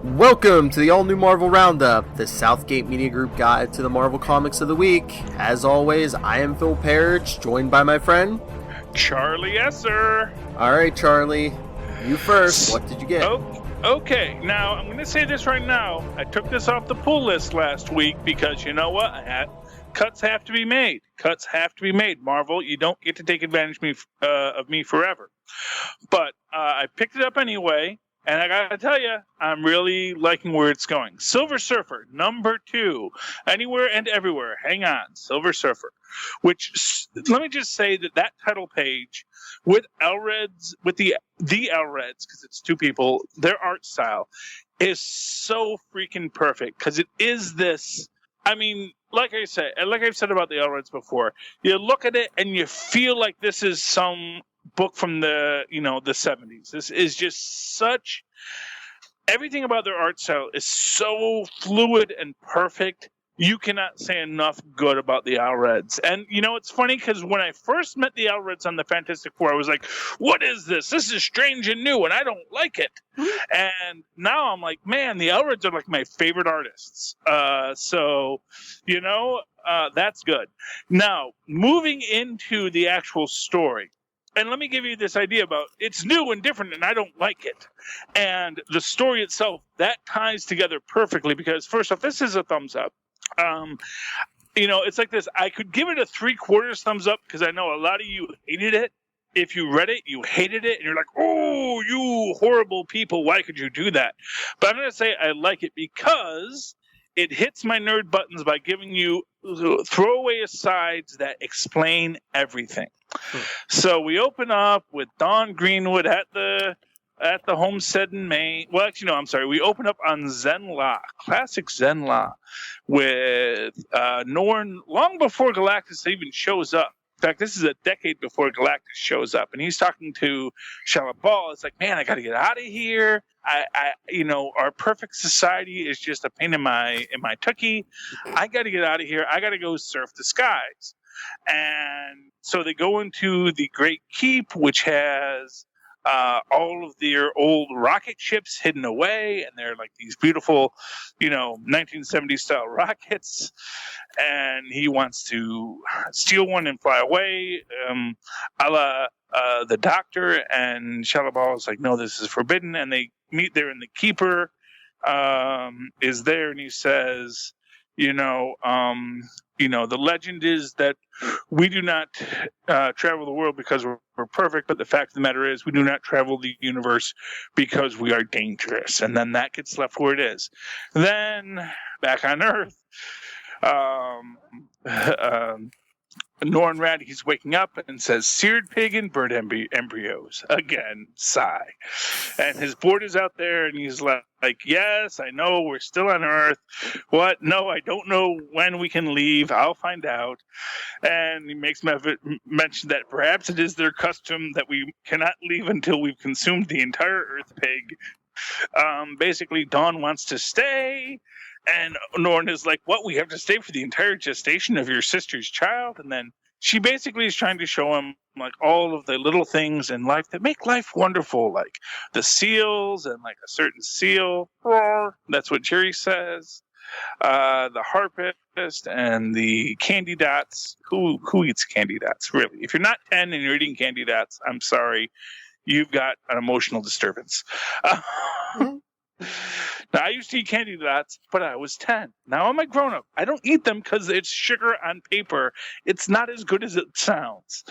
Welcome to the all-new Marvel Roundup, the Southgate Media Group guide to the Marvel Comics of the week. As always, I am Phil&rsquo, joined by my friend... Charlie, yes, sir. Alright, Charlie. You first. What did you get? Okay, now, I'm going to say this right now. I took this off the pull list last week because, you know what? Cuts have to be made. Cuts have to be made. Marvel, you don't get to take advantage of me forever. But I picked it up anyway. And I gotta tell you, I'm really liking where it's going. Silver Surfer, number 2. Anywhere and everywhere. Hang on. Silver Surfer. Which, let me just say that title page with Elred's, with the Elreds, because it's two people, their art style is so freaking perfect. Because it is this, I mean, like I've said about the Elreds before, you look at it and you feel like this is some book from the 70s. This is just such, everything about their art style is so fluid and perfect. You cannot say enough good about the Elreds. And it's funny because when I first met the Elreds on the Fantastic Four, I was like, what is this? This is strange and new and I don't like it. And now I'm like, man, the Elreds are like my favorite artists. So that's good. Now, moving into the actual story. And let me give you this idea about it's new and different and I don't like it. And the story itself, that ties together perfectly because first off, this is a thumbs up. It's like this. I could give it a 3/4 thumbs up because I know a lot of you hated it. If you read it, you hated it. And you're like, oh, you horrible people. Why could you do that? But I'm going to say I like it because it hits my nerd buttons by giving you throwaway asides that explain everything. So we open up with Dawn Greenwood at the homestead in Maine. Well, actually, no, I'm sorry. We open up on Zenla, classic Zenla, with Norn long before Galactus even shows up. In fact, this is a decade before Galactus shows up, and he's talking to Shalabal. It's like, man, I got to get out of here. Our perfect society is just a pain in my tookie. I got to get out of here. I got to go surf the skies. And so they go into the Great Keep, which has all of their old rocket ships hidden away, and they're like these beautiful, 1970s style rockets. And he wants to steal one and fly away, a la the Doctor. And Shalabal is like, no, this is forbidden. And they meet there, and the Keeper is there, and he says, the legend is that we do not travel the world because we're perfect, but the fact of the matter is we do not travel the universe because we are dangerous. And then that gets left where it is. Then, back on Earth, Norn Rad, he's waking up and says, seared pig and bird embryos. Again, sigh. And his board is out there, and he's like, yes, I know, we're still on Earth. What? No, I don't know when we can leave. I'll find out. And he makes mention that perhaps it is their custom that we cannot leave until we've consumed the entire Earth pig. Basically, Dawn wants to stay. And Norn is like, what? We have to stay for the entire gestation of your sister's child? And then she basically is trying to show him like all of the little things in life that make life wonderful, like the seals and like a certain seal. That's what Jerry says. The harpist and the candy dots. Who eats candy dots, really? If you're not 10 and you're eating candy dots, I'm sorry. You've got an emotional disturbance. Now, I used to eat candy dots, but I was 10. Now I'm a grown-up. I don't eat them because it's sugar on paper. It's not as good as it sounds.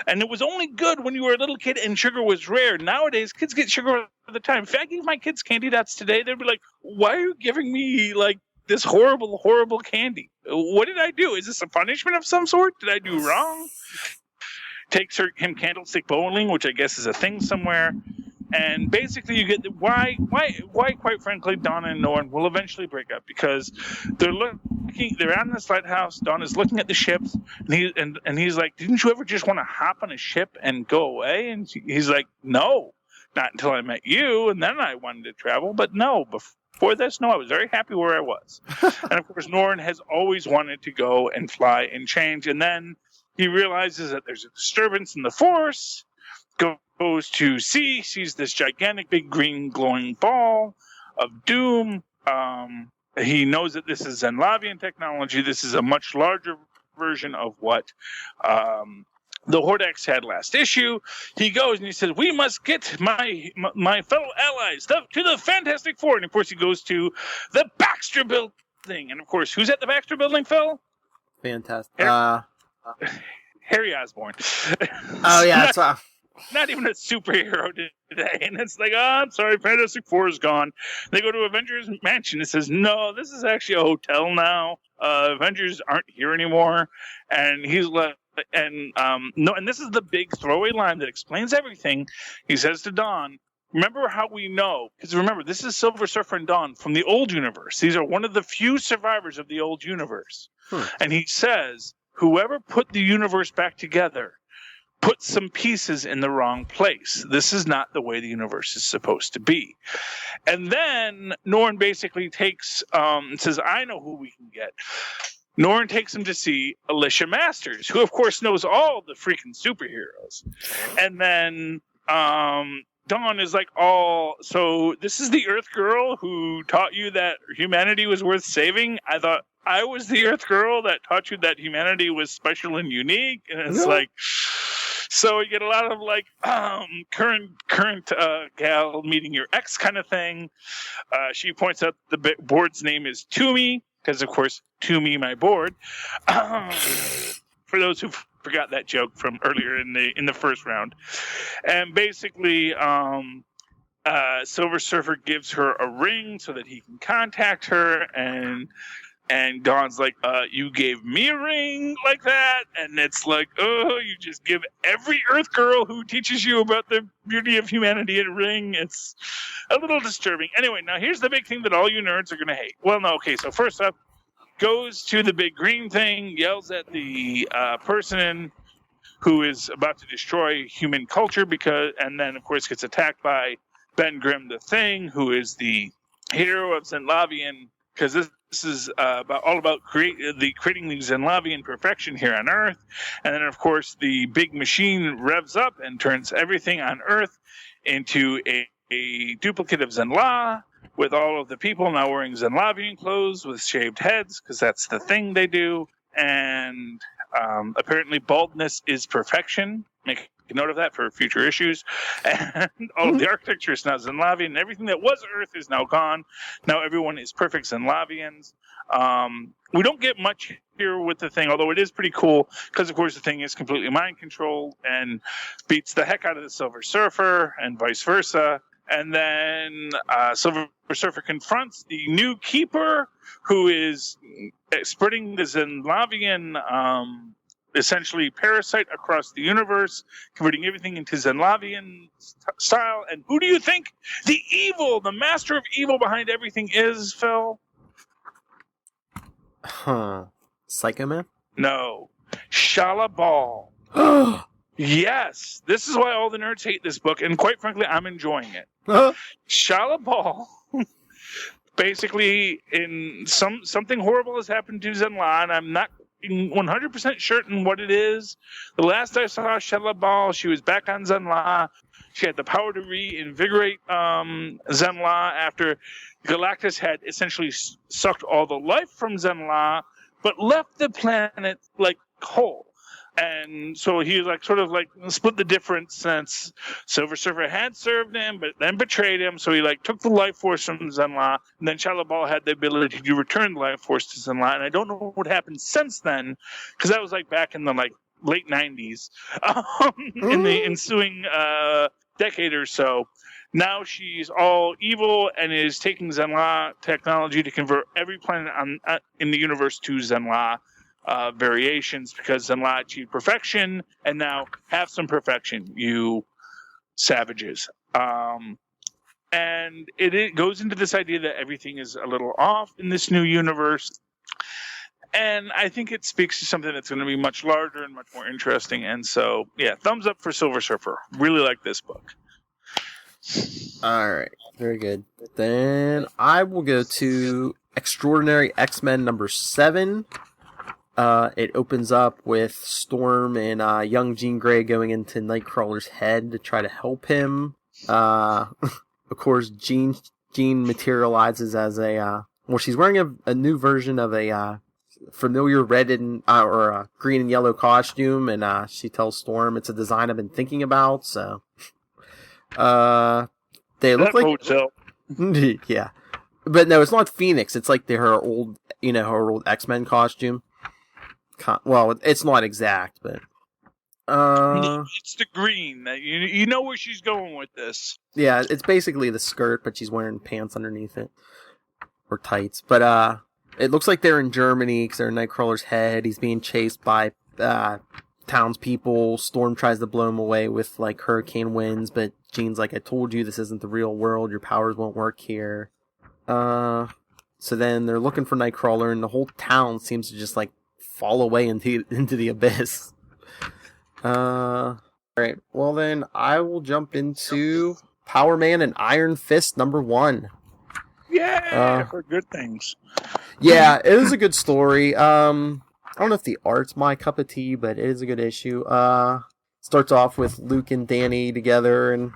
And it was only good when you were a little kid and sugar was rare. Nowadays, kids get sugar all the time. If I gave my kids candy dots today, they'd be like, why are you giving me, like, this horrible, horrible candy? What did I do? Is this a punishment of some sort? Did I do wrong? Takes him candlestick bowling, which I guess is a thing somewhere. And basically, you get why, quite frankly, Donna and Norn will eventually break up because they're on this lighthouse. Dawn is looking at the ships, and he's like, "Didn't you ever just want to hop on a ship and go away?" And he's like, "No, not until I met you, and then I wanted to travel. But no, before this, no, I was very happy where I was." And of course, Norn has always wanted to go and fly and change, and then he realizes that there's a disturbance in the Force. Goes to sea, sees this gigantic big green glowing ball of Doom. He knows that this is Zenlavian technology. This is a much larger version of what the Hordex had last issue. He goes and he says, we must get my fellow allies to the Fantastic Four. And of course he goes to the Baxter Building. And of course, who's at the Baxter Building, Phil? Fantastic. Harry Osborn. Oh, yeah. Not even a superhero today. And it's like, I'm sorry, Fantastic Four is gone. They go to Avengers Mansion. It says, no, this is actually a hotel now. Avengers aren't here anymore. And he's like, and this is the big throwaway line that explains everything. He says to Dawn, remember how we know, because remember, this is Silver Surfer and Dawn from the old universe. These are one of the few survivors of the old universe. And he says, whoever put the universe back together put some pieces in the wrong place. This is not the way the universe is supposed to be. And then Norrin basically takes, says, I know who we can get. Norrin takes him to see Alicia Masters, who of course knows all the freaking superheroes. And then Dawn is like, so this is the Earth girl who taught you that humanity was worth saving? I thought I was the Earth girl that taught you that humanity was special and unique. And it's like, so you get a lot of like current gal meeting your ex kind of thing. She points out the board's name is Toomey, because of course Toomey, my board. For those who forgot that joke from earlier in the first round, and basically Silver Surfer gives her a ring so that he can contact her, and Dawn's like, you gave me a ring like that? And it's like, oh, you just give every Earth girl who teaches you about the beauty of humanity a ring. It's a little disturbing. Anyway, now here's the big thing that all you nerds are going to hate. Well, no, okay, so first up, goes to the big green thing, yells at the person who is about to destroy human culture, and then, of course, gets attacked by Ben Grimm the Thing, who is the hero of Zenlavian, because this is all about creating the Zenlavian perfection here on Earth. And then, of course, the big machine revs up and turns everything on Earth into a duplicate of Zenla, with all of the people now wearing Zenlavian clothes with shaved heads, because that's the thing they do. And apparently baldness is perfection. Make a note of that for future issues. And all of the architecture is now Zenlavian, and everything that was Earth is now gone. Now everyone is perfect Zenlavians. We don't get much here with the Thing, although it is pretty cool, because of course the Thing is completely mind controlled and beats the heck out of the Silver Surfer and vice versa. And then Silver Surfer confronts the new Keeper, who is spreading the Zenlavian essentially parasite across the universe, converting everything into Zenlavian style. And who do you think the master of evil behind everything is, Phil? Psycho Man? No. Shala Ball. Yes, this is why all the nerds hate this book, and quite frankly, I'm enjoying it. Shala Ball, basically, something horrible has happened to Zenla, and I'm not 100% certain what it is. The last I saw Shala Ball, she was back on Zenla. She had the power to reinvigorate Zenla after Galactus had essentially sucked all the life from Zenla, but left the planet like whole. And so he sort of split the difference, since Silver Surfer had served him, but then betrayed him. So he took the life force from Zenla, and then Shala Ball had the ability to return the life force to Zenla. And I don't know what happened since then, because that was back in the late 90s, in the ensuing decade or so. Now she's all evil and is taking Zenla technology to convert every planet in the universe to Zenla variations, because Zenla achieved perfection, and now have some perfection, you savages. And it goes into this idea that everything is a little off in this new universe. And I think it speaks to something that's going to be much larger and much more interesting. And so, yeah, thumbs up for Silver Surfer. Really like this book. All right. Very good. Then I will go to Extraordinary X-Men number 7. It opens up with Storm and young Jean Grey going into Nightcrawler's head to try to help him. Of course, Jean Jean materializes as she's wearing a new version of a familiar red and or green and yellow costume, and she tells Storm it's a design I've been thinking about. So, they look like yeah, but no, it's not Phoenix. It's like her old X-Men costume. Well, it's not exact, but it's the green. You know where she's going with this. Yeah, it's basically the skirt, but she's wearing pants underneath it or tights. But it looks like they're in Germany because they're in Nightcrawler's head. He's being chased by townspeople. Storm tries to blow him away with like hurricane winds, but Jean's like, "I told you this isn't the real world. Your powers won't work here." So then they're looking for Nightcrawler, and the whole town seems to just like fall away into the abyss. Alright, well then I will jump into Power Man and Iron Fist #1. Yeah, for good things. Yeah, it is a good story. I don't know if the art's my cup of tea, but it is a good issue. Starts off with Luke and Danny together, and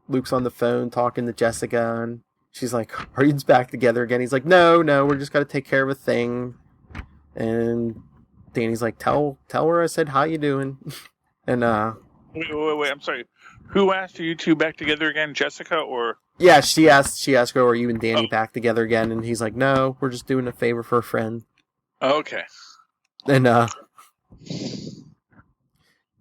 Luke's on the phone talking to Jessica, and she's like, "Are you back together again?" He's like, No, we're just gotta take care of a thing. And Danny's like, Tell her I said, how you doing? And wait, I'm sorry. Who asked you two back together again, Jessica or? Yeah, she asked her, "Are you and Danny back together again?" And he's like, "No, we're just doing a favor for a friend." Okay. And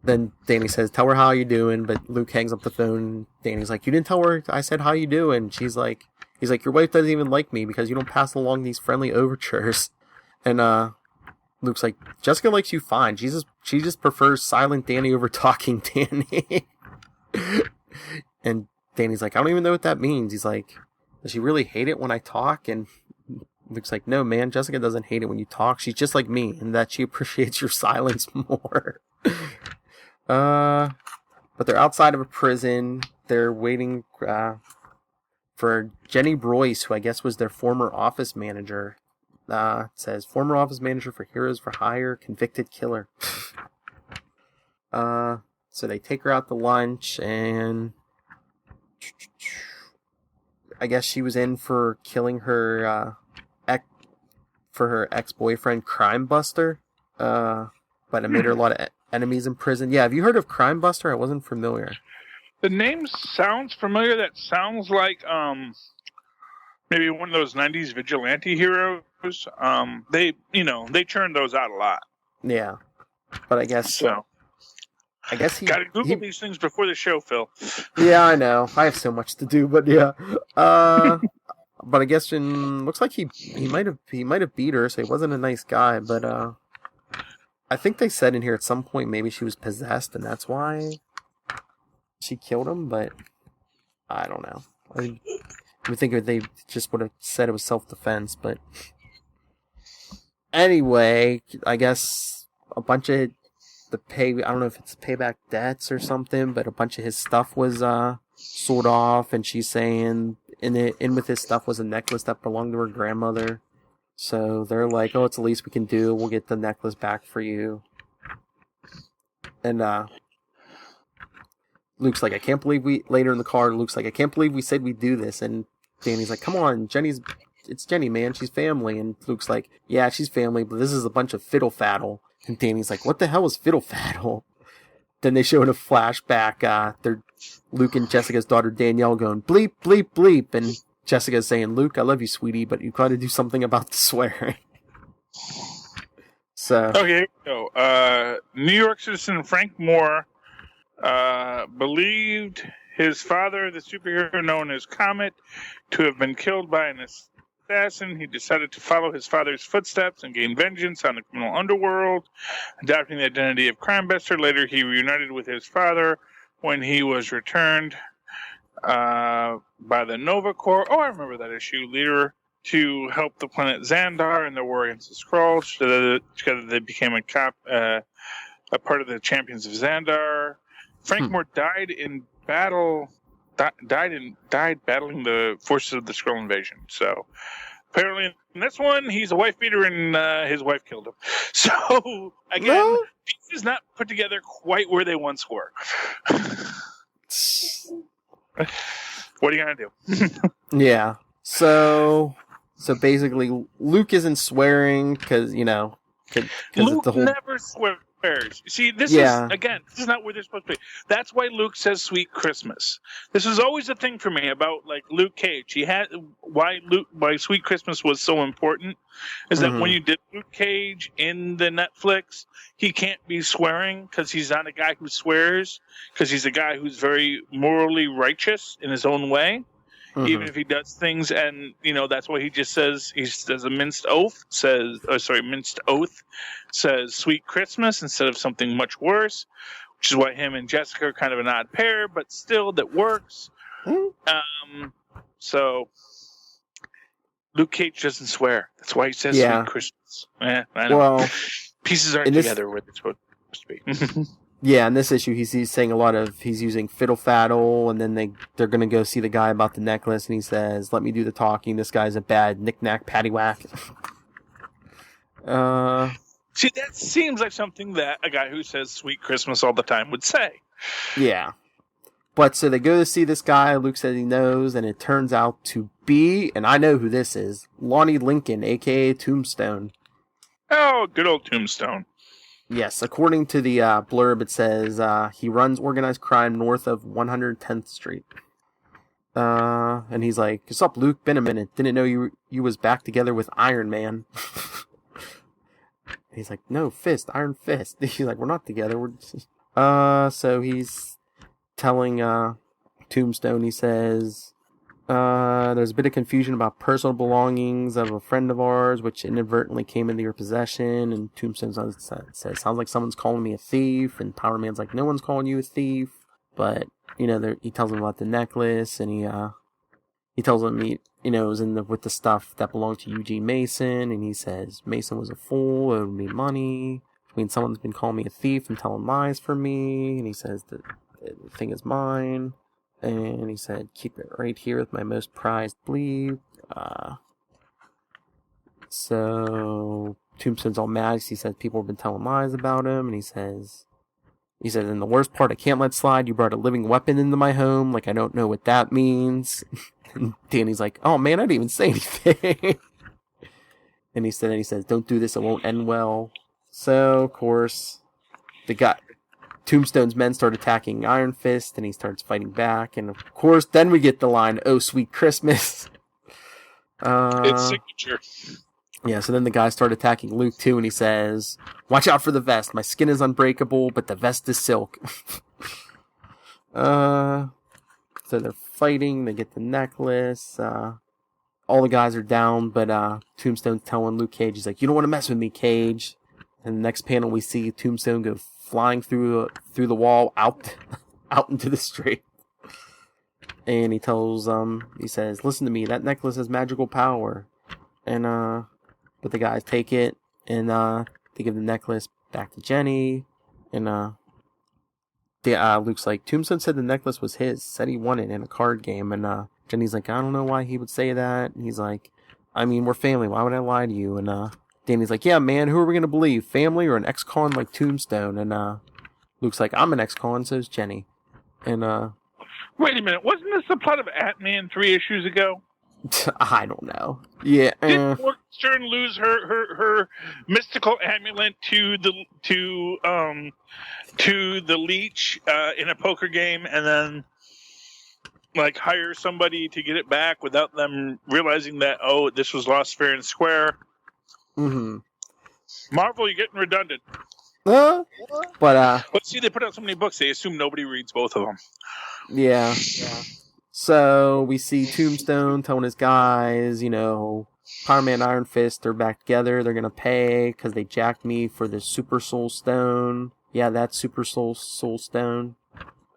then Danny says, "Tell her how you doing," but Luke hangs up the phone. And Danny's like, "You didn't tell her I said how you doing." He's like, "Your wife doesn't even like me because you don't pass along these friendly overtures." And Luke's like, "Jessica likes you fine. She just prefers silent Danny over talking Danny." And Danny's like, "I don't even know what that means." He's like, "Does she really hate it when I talk?" And Luke's like, "No, man, Jessica doesn't hate it when you talk. She's just like me, and that she appreciates your silence more." But they're outside of a prison. They're waiting for Jenny Royce, who I guess was their former office manager. It says, "Former office manager for Heroes for Hire, convicted killer." So they take her out to lunch, and I guess she was in for killing her ex-boyfriend, Crime Buster. But it made her a lot of enemies in prison. Yeah, have you heard of Crime Buster? I wasn't familiar. The name sounds familiar. That sounds like maybe one of those 90s vigilante heroes. They churned those out a lot. Yeah. But I guess so. I guess he gotta Google these things before the show, Phil. Yeah, I know. I have so much to do, but yeah. But I guess looks like he might have beat her, so he wasn't a nice guy. But I think they said in here at some point maybe she was possessed, and that's why she killed him. But I don't know. I would think they just would have said it was self-defense. But anyway, I guess a bunch of I don't know if it's payback debts or something, but a bunch of his stuff was sold off, and she's saying in with his stuff was a necklace that belonged to her grandmother. So they're like, "Oh, it's the least we can do. We'll get the necklace back for you." And Luke's like, later in the car, Luke's like, "I can't believe we said we'd do this." And Danny's like, "Come on, it's Jenny, man. She's family." And Luke's like, "Yeah, she's family, but this is a bunch of fiddle faddle." And Danny's like, "What the hell is fiddle faddle?" Then they show in a flashback, they're Luke and Jessica's daughter Danielle going, "Bleep, bleep, bleep." And Jessica's saying, "Luke, I love you, sweetie, but you've got to do something about the swearing." So. Okay, here we go. New York citizen Frank Moore believed his father, the superhero known as Comet, to have been killed by an assassin. He decided to follow his father's footsteps and gain vengeance on the criminal underworld, adopting the identity of Crime Buster. Later, he reunited with his father when he was returned by the Nova Corps. Oh, I remember that issue. Leader to help the planet Xandar in the war against the Skrulls. Together, they became a part of the Champions of Xandar. Frank Moore died in battle. Died battling the forces of the Skrull invasion. So apparently in this one, he's a wife beater, and his wife killed him. So again, pieces not put together quite where they once were. What are you gonna do? Yeah. So basically, Luke isn't swearing because Luke Luke the whole never swears. See, this Yeah. this is not where they're supposed to be. That's why Luke says "Sweet Christmas." This is always a thing for me about like Luke Cage. Why "Sweet Christmas" was so important is that when you did Luke Cage in the Netflix, he can't be swearing because he's not a guy who swears, because he's a guy who's very morally righteous in his own way. Even if he does things, and that's why he says a minced oath says "Sweet Christmas" instead of something much worse, which is why him and Jessica are kind of an odd pair, but still that works. So Luke Cage doesn't swear. That's why he says "Sweet Christmas." I know. Well, pieces aren't together where they're supposed to be. Yeah, in this issue, he's saying he's using fiddle faddle, and then they're going to go see the guy about the necklace, and he says, let me do the talking, this guy's a bad knick-knack paddywhack. See, that seems like something that a guy who says "Sweet Christmas" all the time would say. Yeah. But so they go to see this guy, Luke says he knows, and it turns out to be, and I know who this is, Lonnie Lincoln, a.k.a. Tombstone. Oh, good old Tombstone. Yes, according to the blurb, it says he runs organized crime north of 110th Street. And he's like, "What's up, Luke? Been a minute. Didn't know you was back together with Iron Man." He's like, "No, Iron Fist." He's like, "We're not together. We're just... So he's telling Tombstone. He says, "There's a bit of confusion about personal belongings of a friend of ours, which inadvertently came into your possession." And Tombstone says, "Sounds like someone's calling me a thief." And Power Man's like, "No one's calling you a thief." But he tells him about the necklace, and he tells him it was with the stuff that belonged to Eugene Mason, and he says Mason was a fool, owed me money. Someone's been calling me a thief and telling lies for me, and he says that the thing is mine. And he said, "Keep it right here with my most prized bleed." So Tombstone's all mad because he says people have been telling lies about him. And he says, "And the worst part I can't let slide, you brought a living weapon into my home. Like, I don't know what that means." And Danny's like, "Oh man, I didn't even say anything." And he says, "Don't do this, it won't end well." So, of course, Tombstone's men start attacking Iron Fist, and he starts fighting back. And of course, then we get the line, "Oh, sweet Christmas." It's signature. Yeah, so then the guys start attacking Luke too, and he says, "Watch out for the vest. My skin is unbreakable, but the vest is silk." So they're fighting, they get the necklace, all the guys are down, but Tombstone's telling Luke Cage, he's like, "You don't want to mess with me, Cage." And the next panel we see Tombstone go flying through the wall out into the street. And he says, "Listen to me, that necklace has magical power." And but the guys take it, and they give the necklace back to Jenny. And Luke's like, "Tombstone said the necklace was his, said he won it in a card game." And Jenny's like, "I don't know why he would say that." And he's like, "I mean, we're family, why would I lie to you?" And Danny's like, "Yeah, man, who are we gonna believe? Family or an ex-con like Tombstone?" And Luke's like, "I'm an ex-con, so's Jenny." And wait a minute, wasn't this the plot of Ant-Man 3 issues ago? I don't know. Yeah. Didn't Stern lose her mystical amulet to the leech in a poker game, and then like hire somebody to get it back without them realizing that this was lost fair and square? Mm-hmm. Marvel, you're getting redundant. But see, they put out so many books, they assume nobody reads both of them. Yeah. So we see Tombstone telling his guys, Power Man, Iron Fist, they're back together. They're gonna pay because they jacked me for the Super Soul Stone. Yeah, that's Super Soul Stone.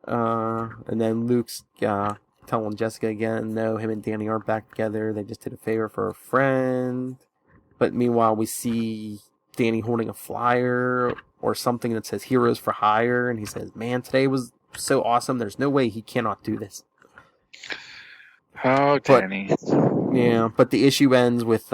And then Luke's telling Jessica again, no, him and Danny aren't back together. They just did a favor for a friend. But meanwhile, we see Danny holding a flyer or something that says "Heroes for Hire," and he says, "Man, today was so awesome. There's no way he cannot do this." Oh, Danny. But the issue ends with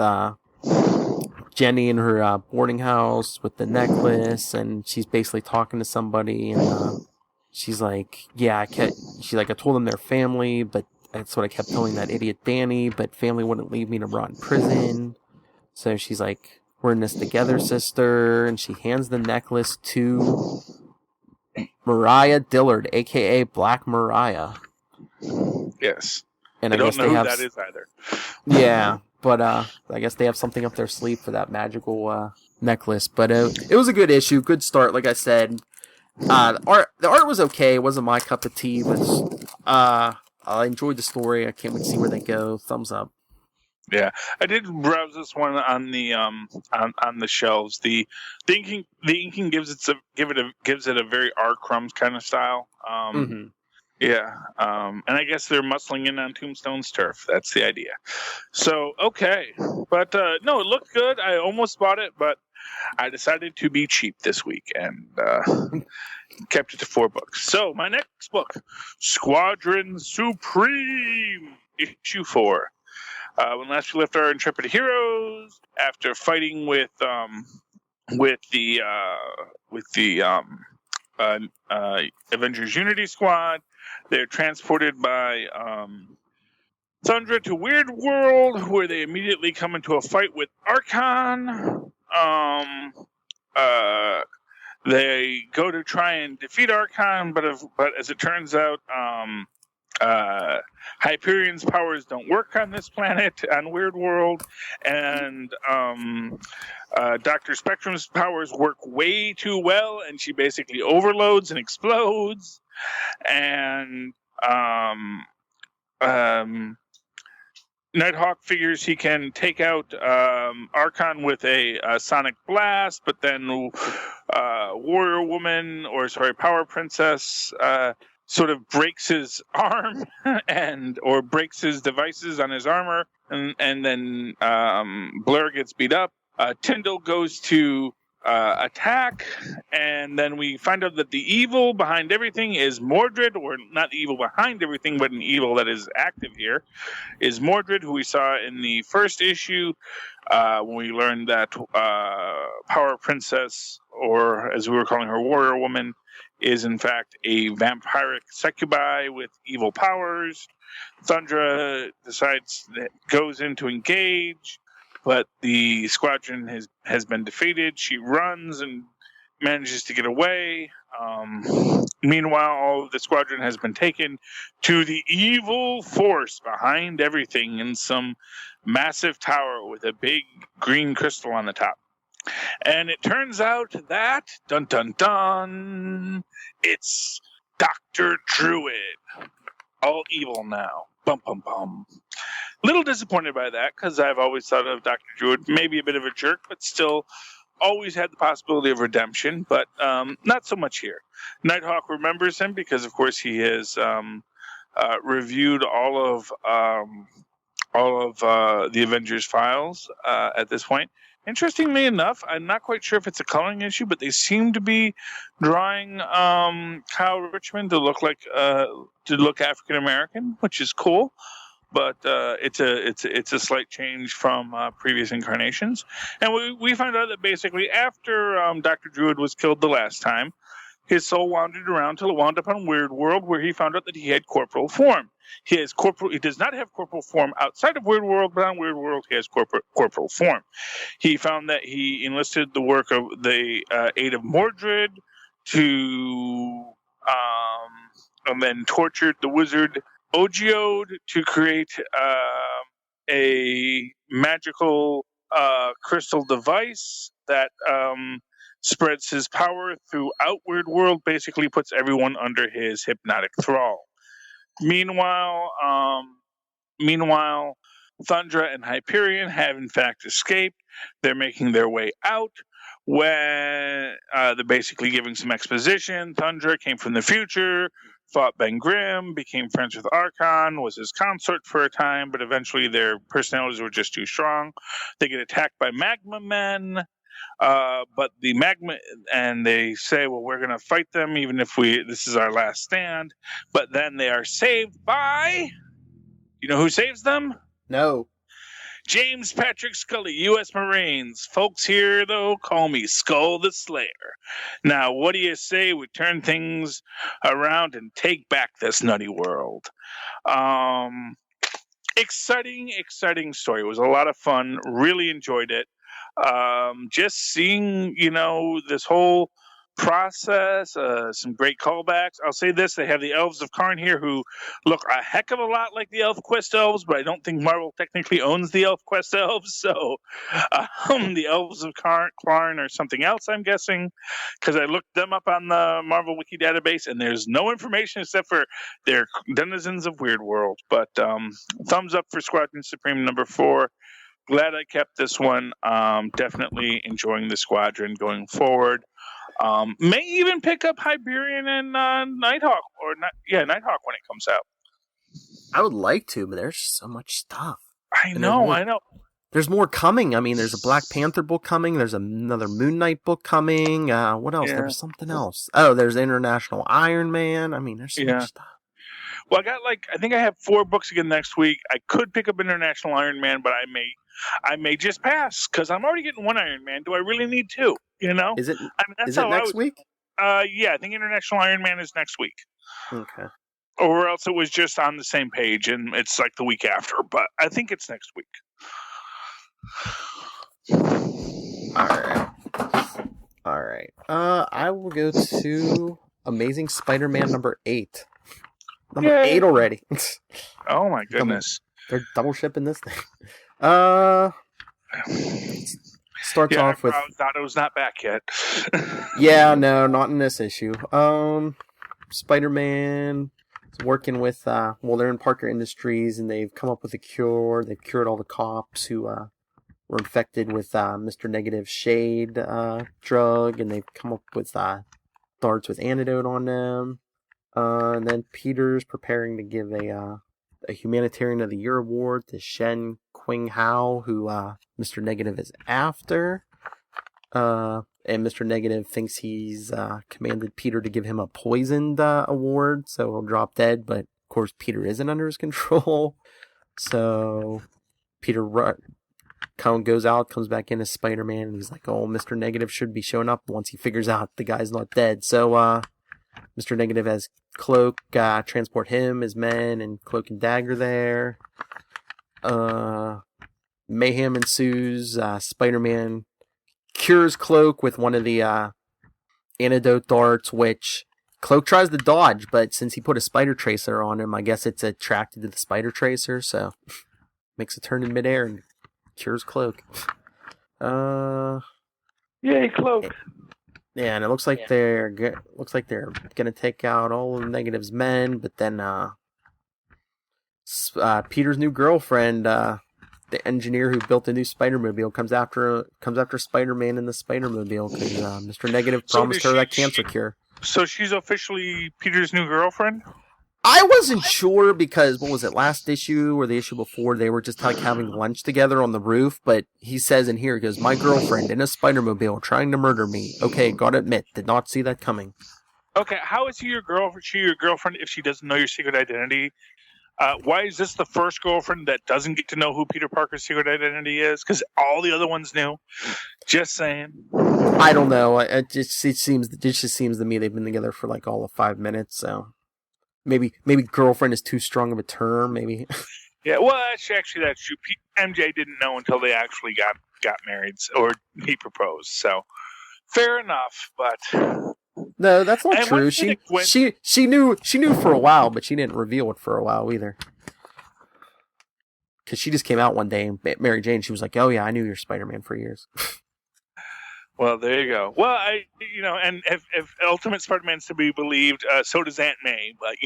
Jenny in her boarding house with the necklace, and she's basically talking to somebody, and she's like, "Yeah, I told them they're family, but That's what I kept telling that idiot Danny, but family wouldn't leave me to rot in prison. So she's like, we're in this together, sister. And she hands the necklace to Mariah Dillard, a.k.a. Black Mariah. Yes. And I don't know who that is either. Yeah, but I guess they have something up their sleeve for that magical necklace. But it was a good issue, good start, like I said. The art was okay. It wasn't my cup of tea, but I enjoyed the story. I can't wait to see where they go. Thumbs up. Yeah, I did browse this one on the on the shelves. The inking gives it a very R. Crumbs kind of style. Yeah, and I guess they're muscling in on Tombstone's turf. That's the idea. So okay, but no, it looked good. I almost bought it, but I decided to be cheap this week and kept it to 4 books. So my next book, Squadron Supreme, issue 4. When last we left our intrepid heroes, after fighting with the Avengers Unity Squad, they're transported by Thundra to Weird World, where they immediately come into a fight with Archon. They go to try and defeat Archon, but as it turns out, Hyperion's powers don't work on this planet, on Weird World, and Dr. Spectrum's powers work way too well, and she basically overloads and explodes. And Nighthawk figures he can take out Archon with a sonic blast, but then Power Princess sort of breaks his arm or breaks his devices on his armor, and then Blur gets beat up. Tyndall goes to attack, and then we find out that the evil behind everything is Mordred, or not the evil behind everything, but an evil that is active here is Mordred, who we saw in the first issue when we learned that Power Princess, or as we were calling her, Warrior Woman, is in fact a vampiric succubi with evil powers. Thundra goes in to engage, but the squadron has been defeated. She runs and manages to get away. Meanwhile, all of the squadron has been taken to the evil force behind everything in some massive tower with a big green crystal on the top. And it turns out that, dun dun dun, it's Dr. Druid. All evil now. Bum bum bum. Little disappointed by that, because I've always thought of Dr. Druid maybe a bit of a jerk, but still always had the possibility of redemption, but not so much here. Nighthawk remembers him because, of course, he has reviewed all of the Avengers files at this point. Interestingly enough, I'm not quite sure if it's a coloring issue, but they seem to be drawing Kyle Richmond to look African American, which is cool. But it's a slight change from previous incarnations, and we found out that basically after Dr. Druid was killed the last time, his soul wandered around till it wound up on Weird World, where he found out that he had corporal form. He does not have corporal form outside of Weird World, but on Weird World he has corporal form. He found that he enlisted the work of the aid of Mordred to, and then tortured the wizard Ogeode to create a magical crystal device that spreads his power throughout Weird World, basically puts everyone under his hypnotic thrall. Meanwhile, Thundra and Hyperion have in fact escaped. They're making their way out when they're basically giving some exposition. Thundra came from the future, fought Ben Grimm, became friends with Archon, was his consort for a time, but eventually their personalities were just too strong. They get attacked by Magma Men, but the Magma, and they say, well, we're going to fight them even if this is our last stand. But then they are saved by, you know who saves them? No. James Patrick Scully, U.S. Marines. Folks here, though, call me Skull the Slayer. Now, what do you say we turn things around and take back this nutty world? Exciting story. It was a lot of fun. Really enjoyed it. Just seeing, this whole process, some great callbacks. I'll say this, they have the Elves of Karn here who look a heck of a lot like the ElfQuest elves, but I don't think Marvel technically owns the ElfQuest elves, so the Elves of Karn are something else, I'm guessing, because I looked them up on the Marvel Wiki database, and there's no information except for they're denizens of Weird World. But thumbs up for Squadron Supreme number 4. Glad I kept this one. Definitely enjoying the Squadron going forward. May even pick up Hyperion and Nighthawk, Nighthawk when it comes out. I would like to, but there's so much stuff. I know. There's more coming. I mean, there's a Black Panther book coming. There's another Moon Knight book coming. What else? Yeah. There was something else. Oh, there's International Iron Man. I mean, there's so much stuff. Well, I think I have 4 books again next week. I could pick up International Iron Man, but I may just pass because I'm already getting 1 Iron Man. Do I really need 2? Is it? Is it next week? Yeah, I think International Iron Man is next week. Okay. Or else it was just on the same page and it's like the week after. But I think it's next week. All right. I will go to Amazing Spider-Man number 8. Number 8 already. Oh my goodness. They're double shipping this thing. Starts off with. I thought it was not back yet. Yeah, no, not in this issue. Spider-Man is working with. They're in Parker Industries and they've come up with a cure. They've cured all the cops who were infected with Mr. Negative Shade drug, and they've come up with darts with antidote on them. And then Peter's preparing to give a Humanitarian of the Year award to Shen Qing Hao, who Mr. Negative is after. And Mr. Negative thinks he's commanded Peter to give him a poisoned award, so he'll drop dead, but of course Peter isn't under his control. So Peter goes out, comes back in as Spider-Man, and he's like, oh, Mr. Negative should be showing up once he figures out the guy's not dead. So Mr. Negative has Cloak transport him, his men, and Cloak and Dagger there. Mayhem ensues. Spider-Man cures Cloak with one of the antidote darts, which Cloak tries to dodge, but since he put a spider tracer on him, I guess it's attracted to the spider tracer, so makes a turn in midair and cures Cloak. Yay, Cloak! Yeah, and it looks like they're gonna take out all of Negative's men, but then Peter's new girlfriend, the engineer who built the new Spider-Mobile, comes after Spider-Man in the Spider-Mobile because Mr. Negative promised her that cancer cure. So she's officially Peter's new girlfriend? I wasn't sure because, what was it, last issue or the issue before, they were just like having lunch together on the roof, but he says in here, he goes, my girlfriend in a Spider-Mobile trying to murder me. Okay, gotta admit, did not see that coming. Okay, how is she your girlfriend if she doesn't know your secret identity? Why is this the first girlfriend that doesn't get to know who Peter Parker's secret identity is? Because all the other ones knew. Just saying. I don't know. It just seems to me they've been together for like all of 5 minutes, so... Maybe girlfriend is too strong of a term, maybe. Yeah, well, actually that's true. MJ didn't know until they actually got married, or he proposed, so fair enough, but... No, that's not true. She knew for a while, but she didn't reveal it for a while either. Because she just came out one day, and Mary Jane, she was like, oh yeah, I knew you're Spider-Man for years. Well, there you go. Well, and if Ultimate Spider-Man's to be believed, so does Aunt May. But,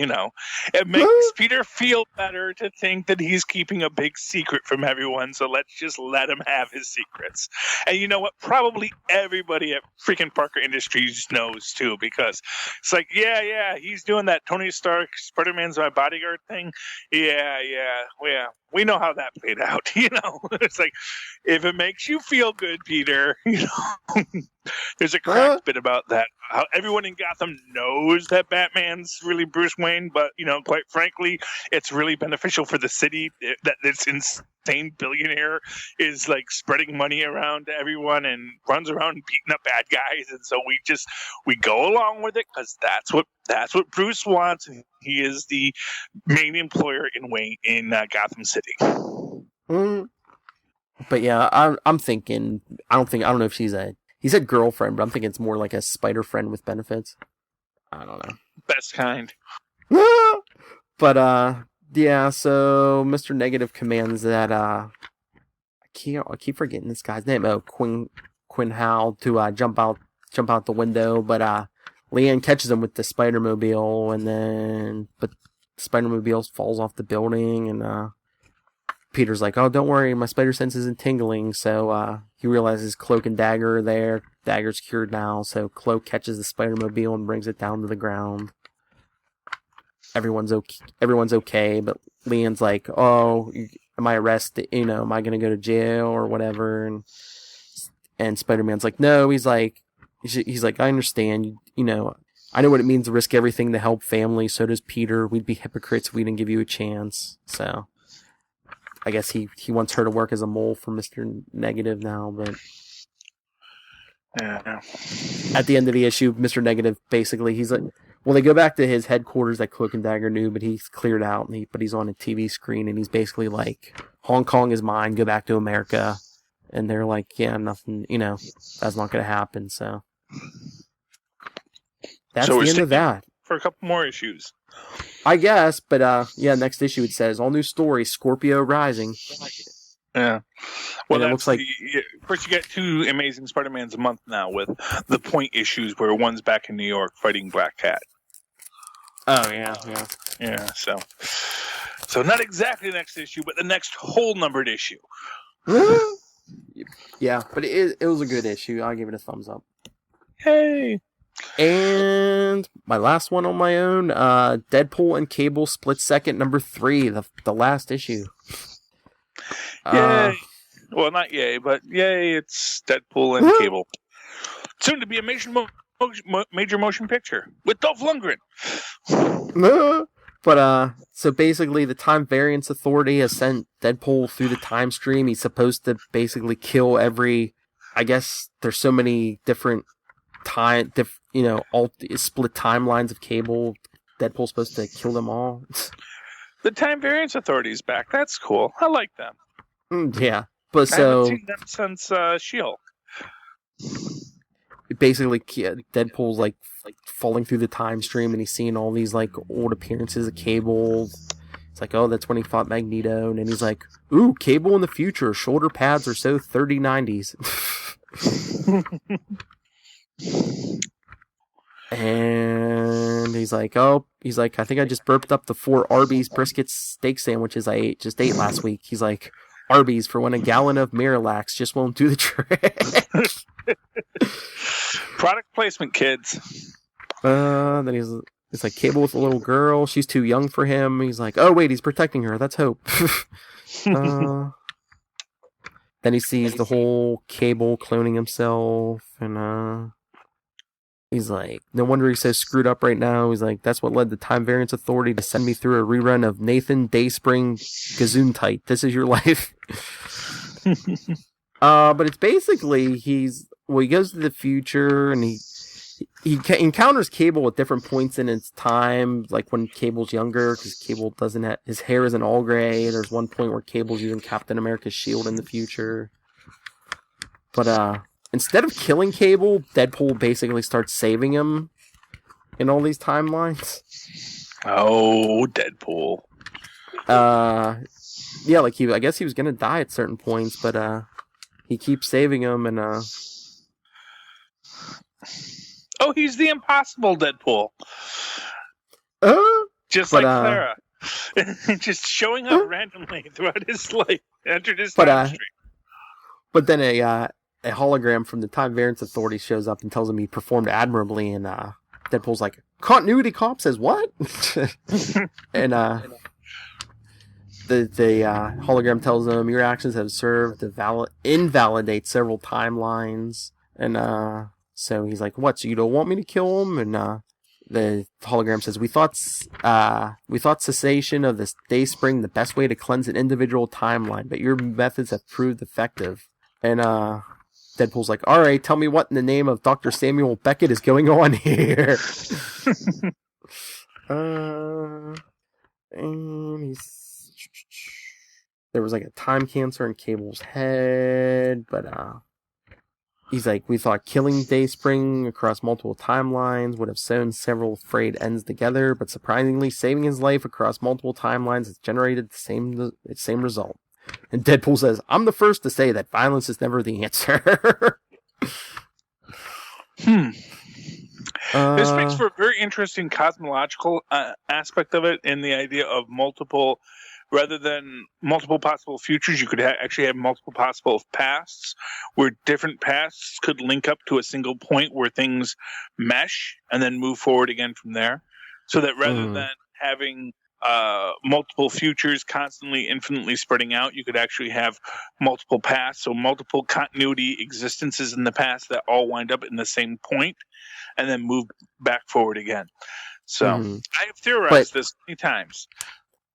it makes Peter feel better to think that he's keeping a big secret from everyone. So let's just let him have his secrets. And you know what? Probably everybody at freaking Parker Industries knows, too, because it's like, yeah, he's doing that Tony Stark, Spider-Man's my bodyguard thing. Yeah. We know how that played out, It's like, if it makes you feel good, Peter, there's a crack bit about that. How everyone in Gotham knows that Batman's really Bruce Wayne, but, quite frankly, it's really beneficial for the city that it's in same billionaire is like spreading money around to everyone and runs around beating up bad guys, and so we go along with it because that's what Bruce wants, and he is the main employer in Gotham City. But yeah, I'm thinking. I don't know if she's he said girlfriend, but I'm thinking it's more like a spider friend with benefits. I don't know. Best kind. But yeah. So Mr. Negative commands that I keep forgetting this guy's name. Oh, Quinn Hal to jump out the window, but Leanne catches him with the Spider-Mobile, but Spider-Mobile falls off the building, and Peter's like, "Oh, don't worry, my spider sense isn't tingling." So he realizes Cloak and Dagger are there. Dagger's cured now, so Cloak catches the Spider-Mobile and brings it down to the ground. Everyone's okay, but Leon's like, "Oh, am I arrested? Am I gonna go to jail or whatever?" And Spider-Man's like, "No." He's like, "I understand. I know what it means to risk everything to help family. So does Peter. We'd be hypocrites if we didn't give you a chance." So I guess he wants her to work as a mole for Mr. Negative now, but yeah. At the end of the issue, Mr. Negative basically, he's like, well, they go back to his headquarters that Cloak and Dagger knew, but he's cleared out, but he's on a TV screen, and he's basically like, Hong Kong is mine, go back to America. And they're like, yeah, nothing, that's not going to happen, so. That's the end of that. For a couple more issues. I guess, but next issue it says, all new story, Scorpio Rising. Yeah. Well, it looks like... First, you get 2 Amazing Spider-Mans a month now with the point issues where one's back in New York fighting Black Cat. Oh, yeah. Yeah, so not exactly the next issue, but the next whole numbered issue. Yeah, but it was a good issue. I'll give it a thumbs up. Hey! And my last one on my own, Deadpool and Cable split second, number 3, the last issue. Yay! Well, not yay, but yay! It's Deadpool and Cable. Soon to be a major motion picture with Dolph Lundgren. But so basically, the Time Variance Authority has sent Deadpool through the time stream. He's supposed to basically kill every. I guess there's so many different all split timelines of Cable. Deadpool's supposed to kill them all. The Time Variance Authority's back. That's cool. I like them. Yeah, but I haven't seen them since She-Hulk. Basically, Deadpool's like falling through the time stream, and he's seeing all these like old appearances of Cable. It's like, oh, that's when he fought Magneto, and then he's like, ooh, Cable in the future. Shoulder pads are so 3090s. And he's like, I think I just burped up the 4 Arby's brisket steak sandwiches I ate last week. He's like, Arby's for when a gallon of Miralax just won't do the trick. Product placement, kids. Then he's like, Cable with a little girl. She's too young for him. He's like, oh wait, he's protecting her. That's hope. Then he sees the whole Cable cloning himself, and he's like, no wonder he's so screwed up right now. He's like, that's what led the Time Variance Authority to send me through a rerun of Nathan Dayspring Gesundheit. This is your life. But it's basically he goes to the future, and he encounters Cable at different points in its time, like when Cable's younger, because Cable doesn't have, his hair isn't all gray. There's one point where Cable's using Captain America's shield in the future. But instead of killing Cable, Deadpool basically starts saving him in all these timelines. Oh, Deadpool. Yeah, like I guess he was gonna die at certain points, but he keeps saving him, and oh, he's the impossible Deadpool. Just like Clara. Just showing up randomly throughout his life. Entered his time stream. But then a hologram from the Time Variance Authority shows up and tells him he performed admirably, and Deadpool's like, continuity cop says what? And the hologram tells him, your actions have served to invalidate several timelines, and so he's like, what, so you don't want me to kill him? And the hologram says, we thought cessation of this day spring the best way to cleanse an individual timeline, but your methods have proved effective. And Deadpool's like, all right, tell me what in the name of Dr. Samuel Beckett is going on here. And there was like a time cancer in Cable's head, but he's like, we thought killing Dayspring across multiple timelines would have sewn several frayed ends together, but surprisingly, saving his life across multiple timelines has generated the same result. And Deadpool says, I'm the first to say that violence is never the answer. This makes for a very interesting cosmological aspect of it, in the idea of multiple, rather than multiple possible futures, you could actually have multiple possible pasts, where different pasts could link up to a single point where things mesh and then move forward again from there. So that rather than having multiple futures constantly, infinitely spreading out, you could actually have multiple paths, so multiple continuity existences in the past that all wind up in the same point and then move back forward again. So I have theorized this many times.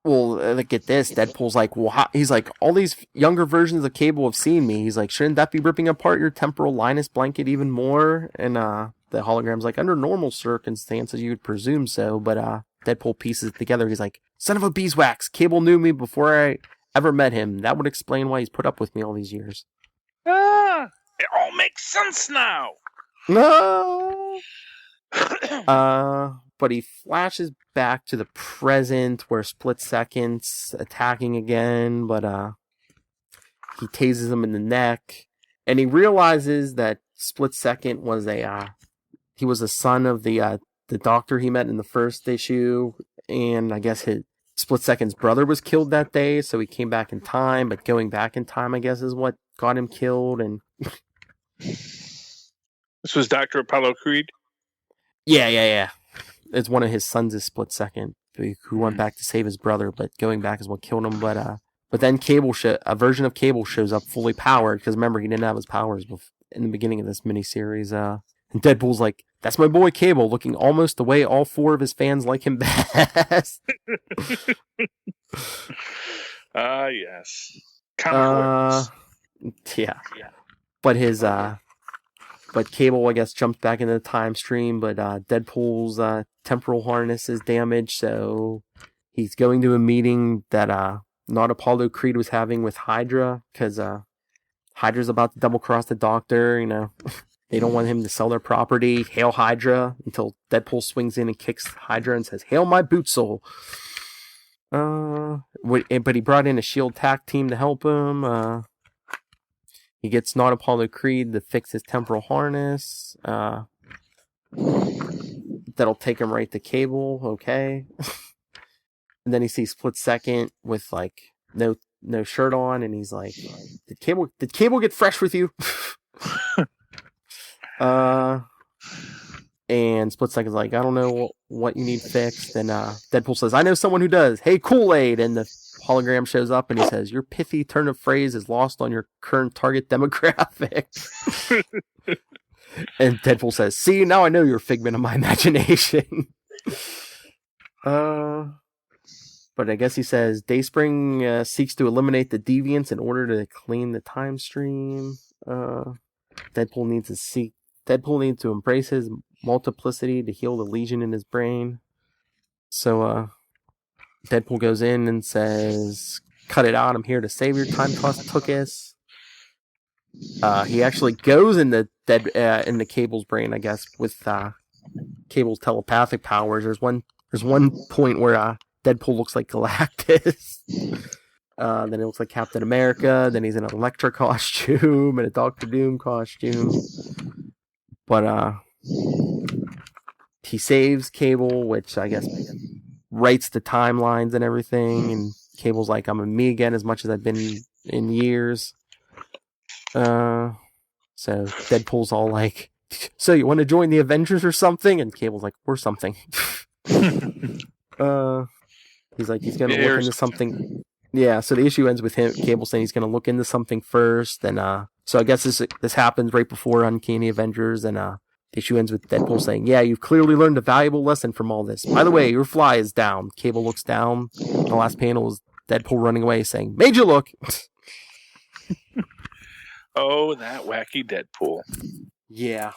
Well, look at this. Deadpool's like, well, he's like, all these younger versions of Cable have seen me. He's like, shouldn't that be ripping apart your temporal Linus blanket even more? And the hologram's like, under normal circumstances, you would presume so, but Deadpool pieces it together. He's like, son of a beeswax, Cable knew me before I ever met him. That would explain why he's put up with me all these years. It all makes sense now. No. But he flashes back to the present where Split Second's attacking again, but he tases him in the neck, and he realizes that Split Second was he was a son of the doctor he met in the first issue, and I guess his Split Second's brother was killed that day, so he came back in time, but going back in time, I guess, is what got him killed. And this was Dr. Apollo Creed? Yeah. It's one of his sons is Split Second, who went back to save his brother, but going back is what killed him. But then a version of Cable shows up fully powered, because remember, he didn't have his powers in the beginning of this miniseries. And Deadpool's like, that's my boy Cable, looking almost the way all four of his fans like him best. Yes. Yeah. But Cable, I guess, jumped back into the time stream, but Deadpool's temporal harness is damaged, so he's going to a meeting that not Apollo Creed was having with Hydra, because Hydra's about to double-cross the Doctor, you know. They don't want him to sell their property. Hail Hydra, until Deadpool swings in and kicks Hydra and says, hail my boot soul. But he brought in a S.H.I.E.L.D. TAC team to help him. He gets not Apollo Creed to fix his temporal harness. That'll take him right to Cable. Okay. And then he sees Split Second with like no shirt on, and he's like, "Did Cable get fresh with you?" And Split Second's like, "I don't know what you need fixed." And Deadpool says, "I know someone who does. Hey, Kool-Aid!" And the hologram shows up and he says, "Your pithy turn of phrase is lost on your current target demographic." And Deadpool says, "See, now I know you're a figment of my imagination." But I guess he says, Dayspring seeks to eliminate the deviants in order to clean the time stream. Deadpool needs to embrace his multiplicity to heal the lesion in his brain. So, Deadpool goes in and says, "Cut it out, I'm here to save your time cost, Tookus." He actually goes in the Cable's brain, I guess, with Cable's telepathic powers. There's one point where Deadpool looks like Galactus. Then it looks like Captain America. Then he's in an Elektra costume and a Doctor Doom costume. But he saves Cable, which I guess writes the timelines and everything. And Cable's like, "I'm a me again as much as I've been in years." So Deadpool's all like, "So you want to join the Avengers or something?" And Cable's like, "Or something." He's like, he's gonna look into something. Yeah, so the issue ends with Cable saying he's gonna look into something first, and so I guess this happens right before Uncanny Avengers, and The issue ends with Deadpool saying, "Yeah, you've clearly learned a valuable lesson from all this. By the way, your fly is down." Cable looks down. The last panel is Deadpool running away saying, "Made you look." Oh, that wacky Deadpool. Yeah.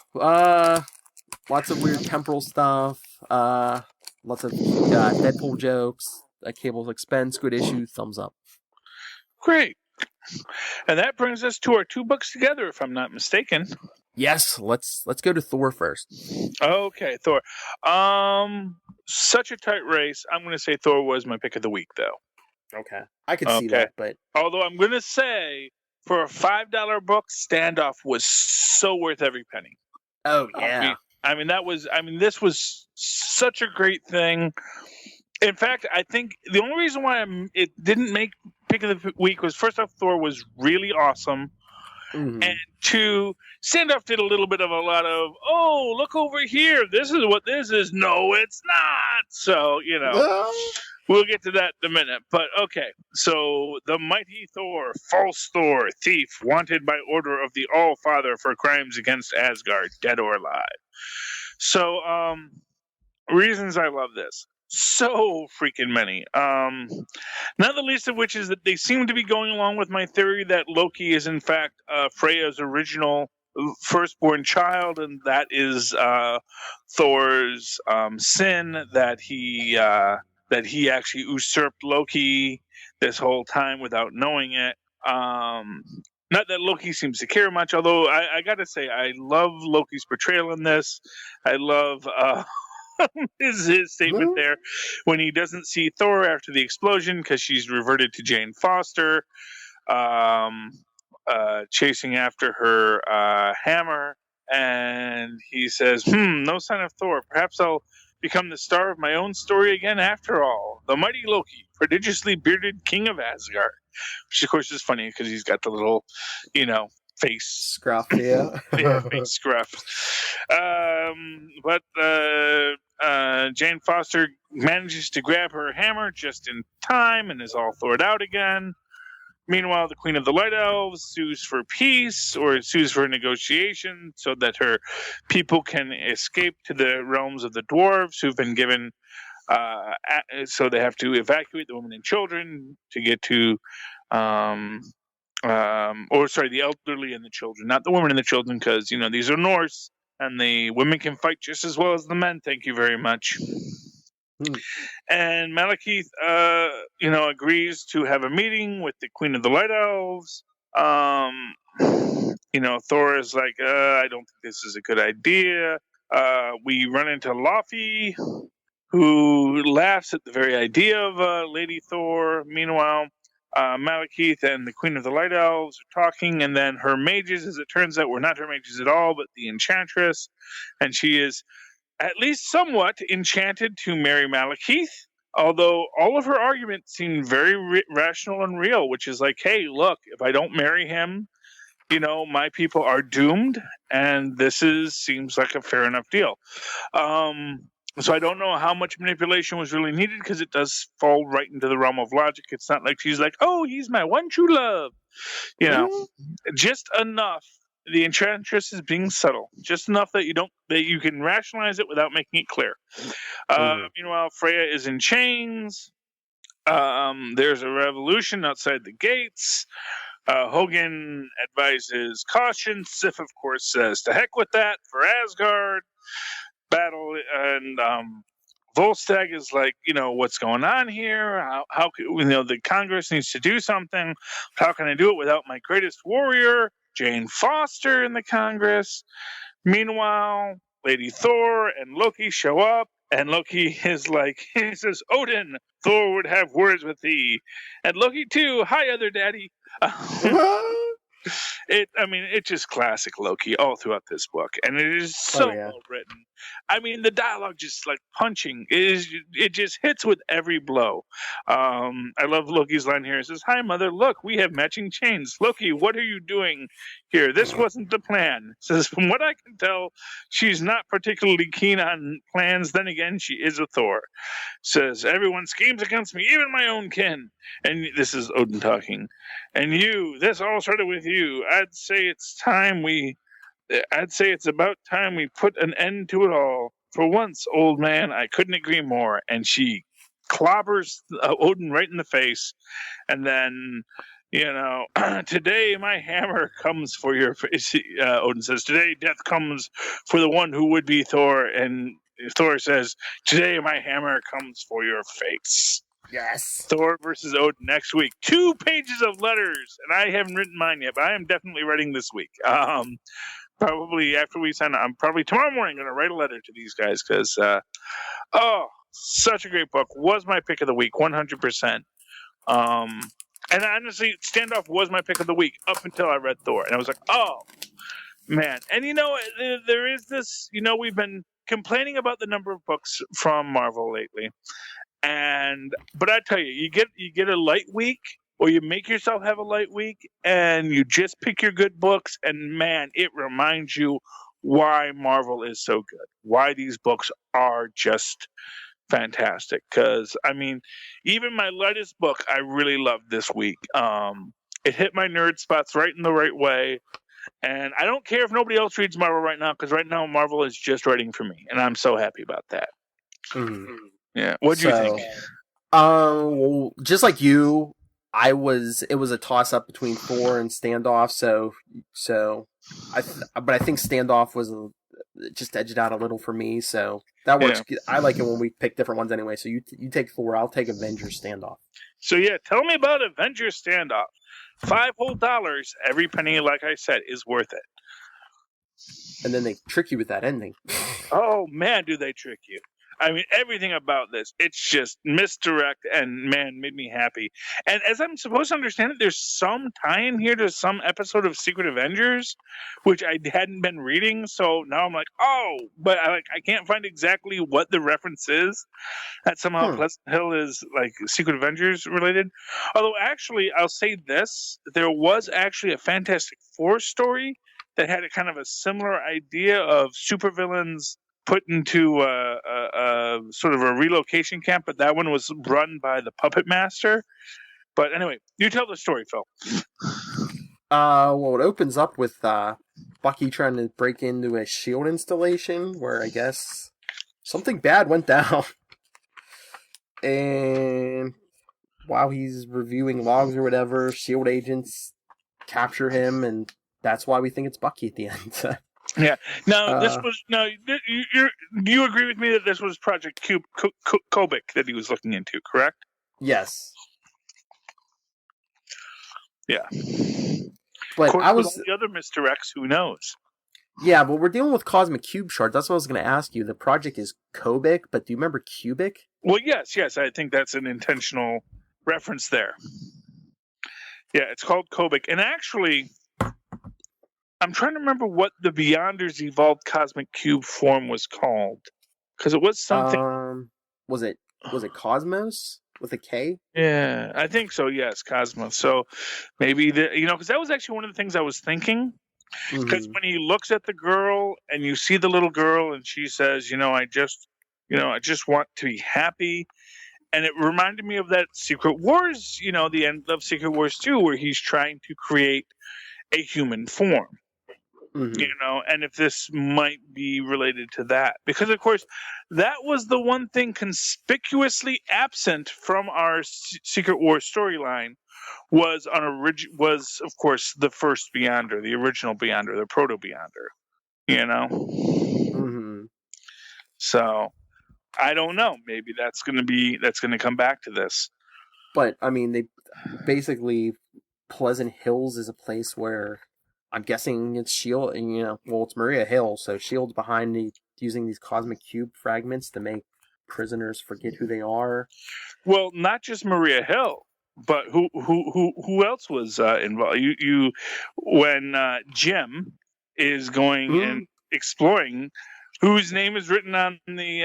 Lots of weird temporal stuff. Lots of Deadpool jokes. At Cable's expense. Good issue. Thumbs up. Great. And that brings us to our 2 books together, if I'm not mistaken. Yes, let's go to Thor first. Okay, Thor. Such a tight race. I'm going to say Thor was my pick of the week, though. Okay. I could see that, but... Although I'm going to say, for a $5 book, Standoff was so worth every penny. Oh, yeah. This was such a great thing. In fact, I think the only reason why it didn't make pick of the week was, first off, Thor was really awesome. Mm-hmm. And 2, Standoff did a little bit of a lot of, oh, look over here. This is what this is. No, it's not. So, we'll get to that in a minute. But, okay. So, the mighty Thor, false Thor, thief, wanted by order of the All-Father for crimes against Asgard, dead or alive. So, reasons I love this. So freaking many. Not the least of which is that they seem to be going along with my theory that Loki is in fact Freya's original firstborn child, and that is Thor's sin, that he actually usurped Loki this whole time without knowing it. Not that Loki seems to care much, although I gotta say I love Loki's portrayal in this. I love his statement there when he doesn't see Thor after the explosion because she's reverted to Jane Foster, chasing after her hammer, and he says, no sign of Thor. Perhaps I'll become the star of my own story again after all. The mighty Loki, prodigiously bearded king of Asgard. Which, of course, is funny because he's got the little, face scruff, yeah. Yeah, face scruff. But Jane Foster manages to grab her hammer just in time and is all Thored out again. Meanwhile, the Queen of the Light Elves sues for peace, or sues for negotiation, so that her people can escape to the realms of the dwarves, who've been given. So they have to evacuate the women and children to get to, the elderly and the children, not the women and the children, because these are Norse, and the women can fight just as well as the men. Thank you very much. And Malekith, agrees to have a meeting with the Queen of the Light Elves. Thor is like, I don't think this is a good idea. We run into Laufey, who laughs at the very idea of Lady Thor. Meanwhile, Malekith and the Queen of the Light Elves are talking, and then her mages, as it turns out, were not her mages at all, but the Enchantress, and she is at least somewhat enchanted to marry Malekith, although all of her arguments seem very rational and real, which is like, hey, look, if I don't marry him, my people are doomed, and this seems like a fair enough deal. So I don't know how much manipulation was really needed, because it does fall right into the realm of logic. It's not like she's like, oh, he's my one true love. Just enough. The Enchantress is being subtle, just enough that you can rationalize it without making it clear. Meanwhile, Freya is in chains. There's a revolution outside the gates. Hogan advises caution. Sif, of course, says to heck with that for Asgard. Battle, and Volstagg is like, what's going on here? How the Congress needs to do something. How can I do it without my greatest warrior, Jane Foster, in the Congress? Meanwhile, Lady Thor and Loki show up, and Loki is like, he says, Odin, Thor would have words with thee. And Loki too, hi, other daddy. It's just classic Loki all throughout this book, and it is so well written. The dialogue just like punching. It just hits with every blow. I love Loki's line here. It says, "Hi, mother. Look, we have matching chains. Loki, what are you doing here? This wasn't the plan." It says, "From what I can tell, she's not particularly keen on plans. Then again, she is a Thor." Says, "Everyone schemes against me, even my own kin." And this is Odin talking. "And you, this all started with you. I'd say it's time we I'd say it's about time we put an end to it all. For once, old man, I couldn't agree more. And she clobbers Odin right in the face. And then, today my hammer comes for your face. Odin says, today death comes for the one who would be Thor. And Thor says, today my hammer comes for your face. Yes. Thor versus Odin next week. 2 pages of letters. And I haven't written mine yet, but I am definitely writing this week. Probably after we sign up, I'm probably tomorrow morning going to write a letter to these guys because, such a great book. Was my pick of the week, 100%. And honestly, Standoff was my pick of the week up until I read Thor. And I was like, oh, man. And, there is this, we've been complaining about the number of books from Marvel lately. But I tell you, you get a light week, or you make yourself have a light week, and you just pick your good books, and man, it reminds you why Marvel is so good, why these books are just fantastic. Because, even my lightest book, I really loved this week. It hit my nerd spots right in the right way, and I don't care if nobody else reads Marvel right now, because right now Marvel is just writing for me, and I'm so happy about that. Mm-hmm. Yeah, what do you think? Well, just like you, it was a toss up between Thor and Standoff. But I think Standoff was just edged out a little for me. So that works. Yeah. I like it when we pick different ones anyway. So you take Thor, I'll take Avengers Standoff. So yeah, tell me about Avengers Standoff. $5 whole. Every penny, like I said, is worth it. And then they trick you with that ending. Oh man, do they trick you? Everything about this, it's just misdirect and, man, made me happy. And as I'm supposed to understand it, there's some tie-in here to some episode of Secret Avengers, which I hadn't been reading, so now I'm like, oh, but I can't find exactly what the reference is. That somehow Pleasant Hill is, Secret Avengers related. Although, actually, I'll say this, there was actually a Fantastic Four story that had a kind of a similar idea of supervillains put into a sort of a relocation camp, but that one was run by the Puppet Master. But anyway, you tell the story, Phil. Well, it opens up with Bucky trying to break into a S.H.I.E.L.D. installation where I guess something bad went down. And while he's reviewing logs or whatever, S.H.I.E.L.D. agents capture him, and that's why we think it's Bucky at the end. Yeah. Now, you agree with me that this was Project Kobik that he was looking into, correct? Yes. Yeah. But of course, with all the other misdirects, who knows? Yeah, but we're dealing with Cosmic Cube Shard. That's what I was going to ask you. The project is Kobik, but do you remember Cubic? Well, yes. I think that's an intentional reference there. Yeah, it's called Kobik. And actually, I'm trying to remember what the Beyonders evolved Cosmic Cube form was called, because it was something. Was it Cosmos with a K? Yeah, I think so. Yes, Cosmos. So maybe because that was actually one of the things I was thinking. Because when he looks at the girl and you see the little girl and she says, I just want to be happy. And it reminded me of that Secret Wars, the end of Secret Wars 2, where he's trying to create a human form. And if this might be related to that, because of course that was the one thing conspicuously absent from our Secret Wars storyline was of course the first Beyonder, the original Beyonder, the proto Beyonder, So I don't know. Maybe that's going to come back to this. But they basically, Pleasant Hills is a place where I'm guessing it's S.H.I.E.L.D. and it's Maria Hill, so S.H.I.E.L.D.'s behind using these cosmic cube fragments to make prisoners forget who they are. Well, not just Maria Hill, but who else was involved? When Jim is going and exploring, whose name is written on the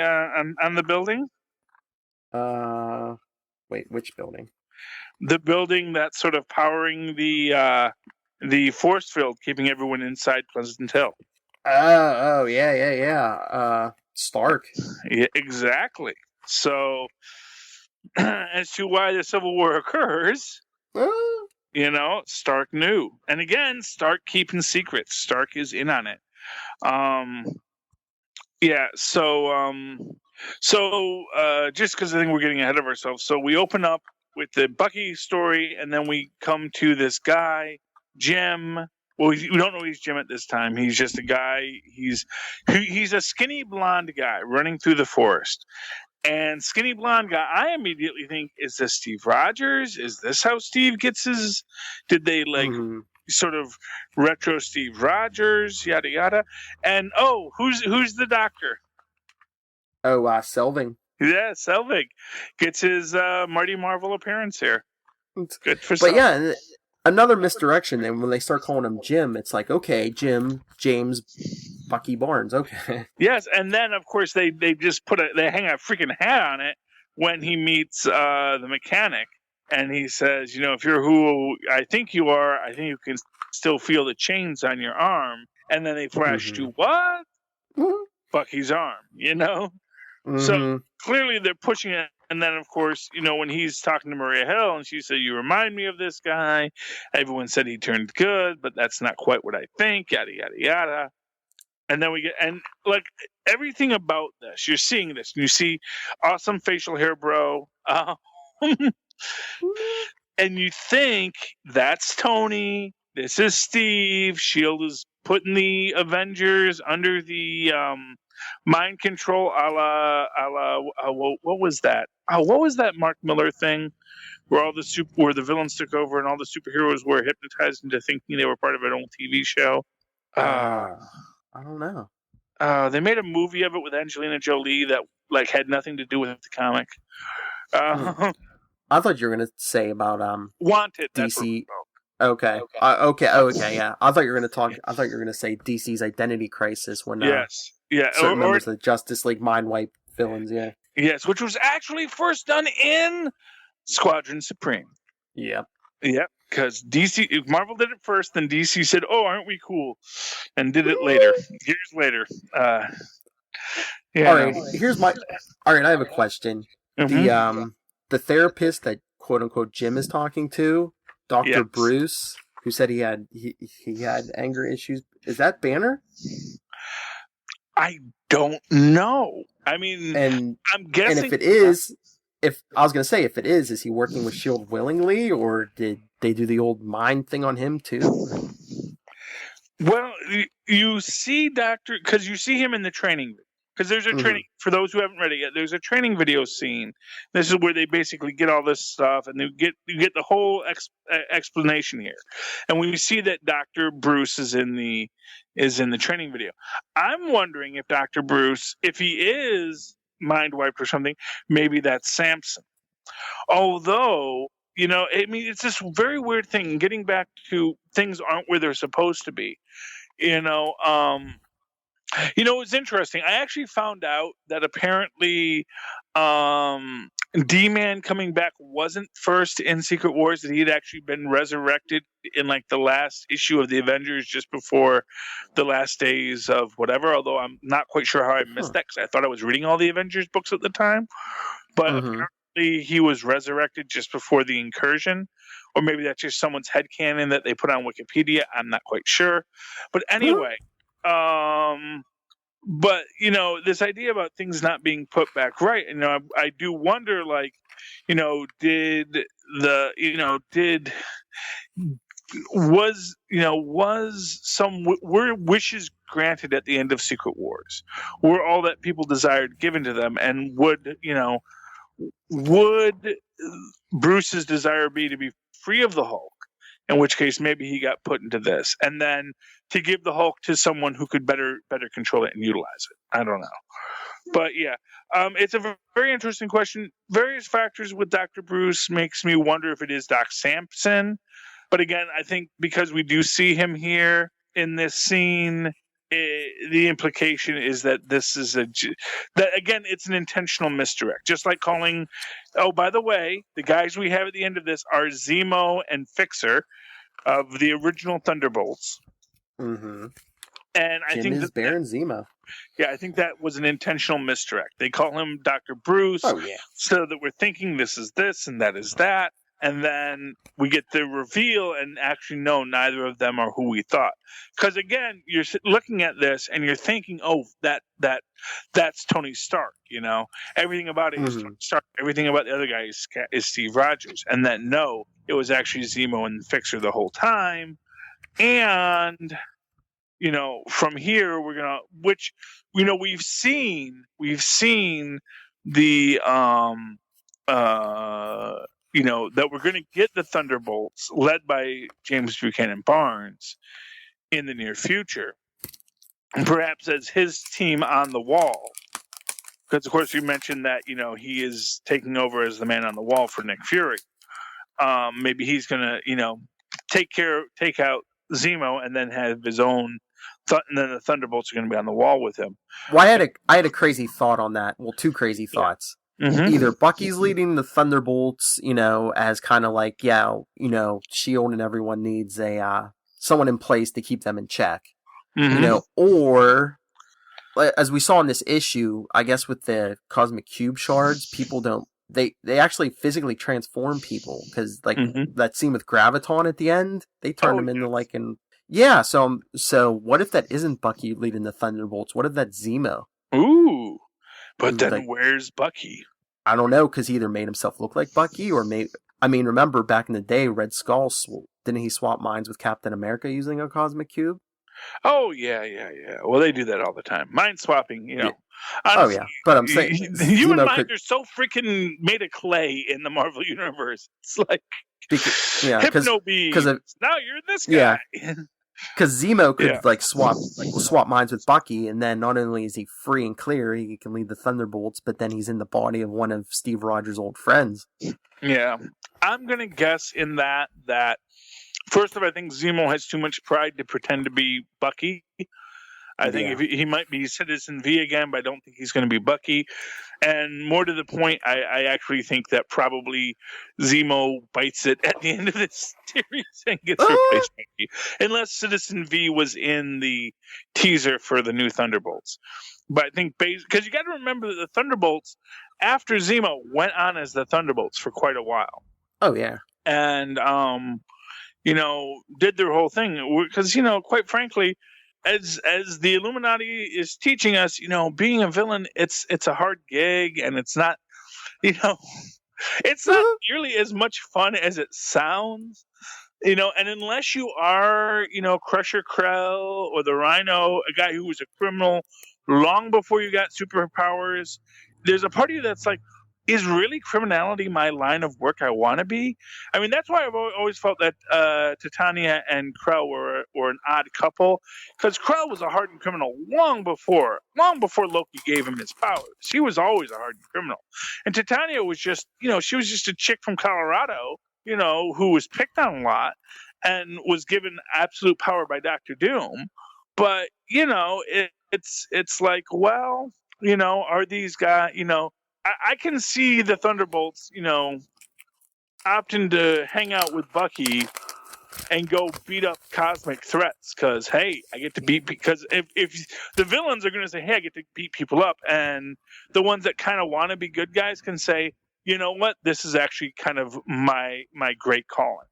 on the building? Wait, which building? The building that's sort of powering the force field, keeping everyone inside Pleasant Hill. Oh, yeah. Stark. Yeah, exactly. So, as to why the Civil War occurs, Stark knew. And again, Stark keeping secrets. Stark is in on it. Yeah, so just because I think we're getting ahead of ourselves, so we open up with the Bucky story, and then we come to this guy, Jim. Well, we don't know he's Jim at this time. He's just a guy. He's a skinny blonde guy running through the forest. And skinny blonde guy, I immediately think, is this Steve Rogers? Is this how Steve gets his? Did they sort of retro Steve Rogers, yada yada? And who's the doctor? Oh, Selvig. Yeah, Selvig gets his Marty Marvel appearance here. Good for. But yeah, another misdirection. Then when they start calling him Jim, it's like, okay, Jim, James, Bucky Barnes. Okay. Yes, and then of course they just they hang a freaking hat on it when he meets the mechanic. And he says, if you're who I think you are, I think you can still feel the chains on your arm. And then they flash to what? Bucky's arm, So clearly they're pushing it. And then, of course, when he's talking to Maria Hill and she said, you remind me of this guy. Everyone said he turned good, but that's not quite what I think, yada, yada, yada. And then we get, and like everything about this, you're seeing this. And you see awesome facial hair, bro. And you think that's Tony. This is Steve. S.H.I.E.L.D. is putting the Avengers under the mind control a la what was that? What was that Mark Miller thing where where the villains took over and all the superheroes were hypnotized into thinking they were part of an old TV show? I don't know. They made a movie of it with Angelina Jolie that had nothing to do with the comic. I thought you were gonna say about Wanted. DC. Okay. Okay. Yeah. I thought you were gonna say DC's Identity Crisis when certain members of the Justice League mind wipe villains. Yeah. Yes, which was actually first done in Squadron Supreme. Yep. Yep. Because Marvel did it first, then DC said, "Oh, aren't we cool?" and did it later, years later. Yeah. All right. All right. I have a question. Mm-hmm. The therapist that quote unquote Jim is talking to, Dr. Bruce, who said he had anger issues. Is that Banner? I don't know. I mean, I'm guessing. And if it is, if it is he working with S.H.I.E.L.D. willingly, or did they do the old mind thing on him too? Well, you see because you see him in the training. Because there's a training, for those who haven't read it yet, there's a training video scene. This is where they basically get all this stuff, and you get the whole explanation here. And when you see that Dr. Bruce is in the training video, I'm wondering if Dr. Bruce, if he is mind wiped or something, maybe that's Samson. Although, it's this very weird thing. Getting back to things aren't where they're supposed to be. It's interesting. I actually found out that apparently D-Man coming back wasn't first in Secret Wars, that he had actually been resurrected in the last issue of the Avengers just before the last days of whatever, although I'm not quite sure how I missed that because I thought I was reading all the Avengers books at the time. But apparently he was resurrected just before the incursion. Or maybe that's just someone's headcanon that they put on Wikipedia. I'm not quite sure. But anyway... But this idea about things not being put back right, I do wonder, were wishes granted at the end of Secret Wars? Were all that people desired given to them? And would Bruce's desire be to be free of the Hulk? In which case, maybe he got put into this, and then to give the Hulk to someone who could better control it and utilize it. I don't know, but yeah, it's a very interesting question. Various factors with Dr. Bruce makes me wonder if it is Doc Samson, but again, I think because we do see him here in this scene, the implication is that this is it's an intentional misdirect. Just like calling, oh, by the way, the guys we have at the end of this are Zemo and Fixer of the original Thunderbolts. Mm-hmm. And I think is Baron Zemo. Yeah, I think that was an intentional misdirect. They call him Dr. Bruce, so that we're thinking this is this and that is that. and then we get the reveal, and actually, no, neither of them are who we thought. Because again, you're looking at this and you're thinking, oh, that's Tony Stark. Everything about it is Tony Stark. Everything about the other guy is Steve Rogers. And then no, it was actually Zemo and Fixer the whole time. And from here we're gonna, which we've seen the that we're gonna get the Thunderbolts led by James Buchanan Barnes in the near future, and perhaps as his team on the wall, because of course we mentioned that he is taking over as the man on the wall for Nick Fury. Maybe he's gonna take out Zemo and then have his own. And then the Thunderbolts are going to be on the wall with him. Well, I had a crazy thought on that. Well, two crazy thoughts. Mm-hmm. Either Bucky's leading the Thunderbolts, as kind of like, S.H.I.E.L.D. and everyone needs someone in place to keep them in check. Mm-hmm. Or, as we saw in this issue, I guess with the Cosmic Cube shards, people don't, they actually physically transform people, because that scene with Graviton at the end, they turn them into Yeah, so what if that isn't Bucky leading the Thunderbolts? What if that's Zemo? Ooh, but then where's Bucky? I don't know, because he either made himself look like Bucky, or remember back in the day, Red Skull, didn't he swap minds with Captain America using a Cosmic Cube? Oh, yeah. Well, they do that all the time. Mind swapping, Yeah. Honestly, but I'm saying... Human minds are so freaking made of clay in the Marvel Universe. It's like... Hypno beams. Now you're this guy. Yeah. Because Zemo could swap minds with Bucky, and then not only is he free and clear, he can lead the Thunderbolts, but then he's in the body of one of Steve Rogers' old friends. Yeah, I'm gonna guess in that first of all, I think Zemo has too much pride to pretend to be Bucky. I think if he might be Citizen V again, but I don't think he's going to be Bucky. And more to the point, I actually think that probably Zemo bites it at the end of this series and gets replaced by Bucky. Unless Citizen V was in the teaser for the new Thunderbolts. But I think, because you got to remember that the Thunderbolts, after Zemo, went on as the Thunderbolts for quite a while. Oh, yeah. And, did their whole thing. Because, quite frankly, as the Illuminati is teaching us, being a villain, it's a hard gig, and it's not, it's not nearly as much fun as it sounds, and unless you are, Crusher Krell or the Rhino, a guy who was a criminal long before you got superpowers, there's a part of you that's like, is really criminality my line of work I want to be? I mean, that's why I've always felt that Titania and Krell were an odd couple, because Krell was a hardened criminal long before Loki gave him his powers. He was always a hardened criminal. And Titania was just, she was just a chick from Colorado, who was picked on a lot and was given absolute power by Dr. Doom. But, it's like, well, are these guys, I can see the Thunderbolts, opting to hang out with Bucky and go beat up cosmic threats, because, hey, I get to beat... Because if the villains are going to say, hey, I get to beat people up, and the ones that kind of want to be good guys can say, you know what, this is actually kind of my great calling,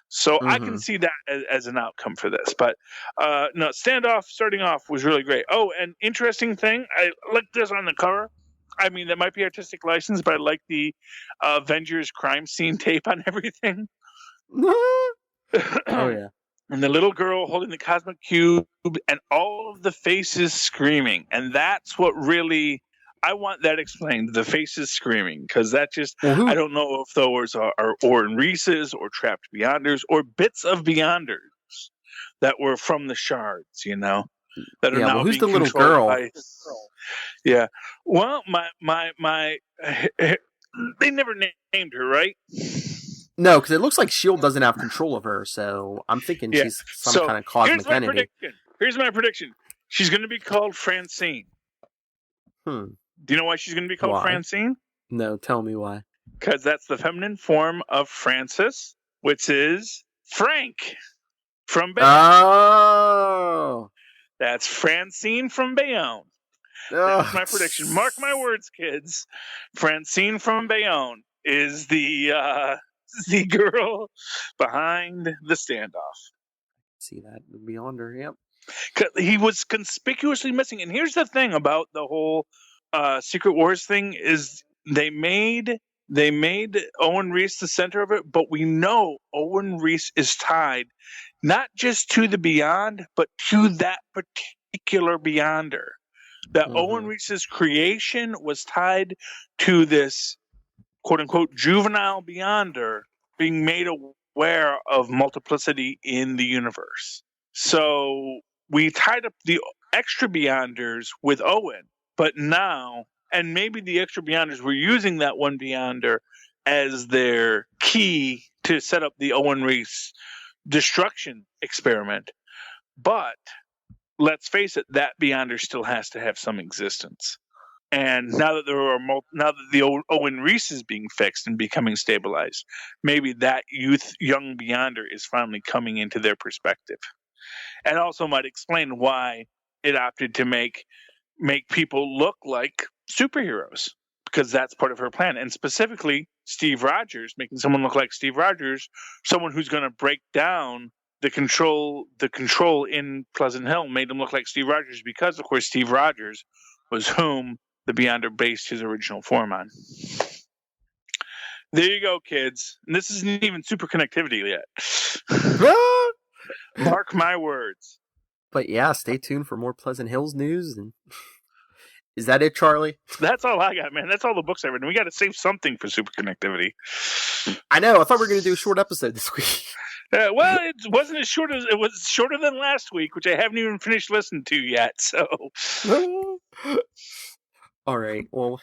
So I can see that as an outcome for this. But, no, Standoff, starting off, was really great. Oh, and interesting thing, I looked this on the cover. I mean, that might be artistic license, but I like the Avengers crime scene tape on everything. Oh, yeah. And the little girl holding the cosmic cube and all of the faces screaming. And that's what really... I want that explained, the faces screaming, because that just... I don't know if those are Orin Reese's or Trapped Beyonders or bits of Beyonders that were from the shards, that are now who's the being little girl? Yeah. Well, my they never named her, right? No, because it looks like S.H.I.E.L.D. doesn't have control of her, so I'm thinking she's some kind of cosmic entity. Here's my prediction. She's going to be called Francine. Do you know why she's going to be called Francine? No, tell me why. Because that's the feminine form of Francis, which is Frank from Bayonne. Oh! That's Francine from Bayonne. That's my prediction. Mark my words, kids. Francine from Bayonne is the the girl behind the standoff. See that Beyonder, yep. He was conspicuously missing. And here's the thing about the whole Secret Wars thing is they made Owen Reese the center of it, but we know Owen Reese is tied not just to the Beyond, but to that particular Beyonder. That Owen Reese's creation was tied to this quote-unquote juvenile Beyonder being made aware of multiplicity in the universe. So we tied up the extra Beyonders with Owen, but now, and maybe the extra Beyonders were using that one Beyonder as their key to set up the Owen Reese destruction experiment. But let's face it, that Beyonder still has to have some existence. And now that the Owen Reese is being fixed and becoming stabilized, maybe that young Beyonder is finally coming into their perspective. And also might explain why it opted to make people look like superheroes, because that's part of her plan. And specifically, Steve Rogers, making someone look like Steve Rogers, someone who's going to break down the control in Pleasant Hill, made him look like Steve Rogers because, of course, Steve Rogers was whom the Beyonder based his original form on. There you go, kids. And this isn't even super connectivity yet. Mark my words. But yeah, stay tuned for more Pleasant Hills news. And is that it, Charlie? That's all I got, man. That's all the books I read. And we got to save something for super connectivity. I know. I thought we were going to do a short episode this week. Well, it wasn't as short as it was shorter than last week, which I haven't even finished listening to yet. So, all right. Well,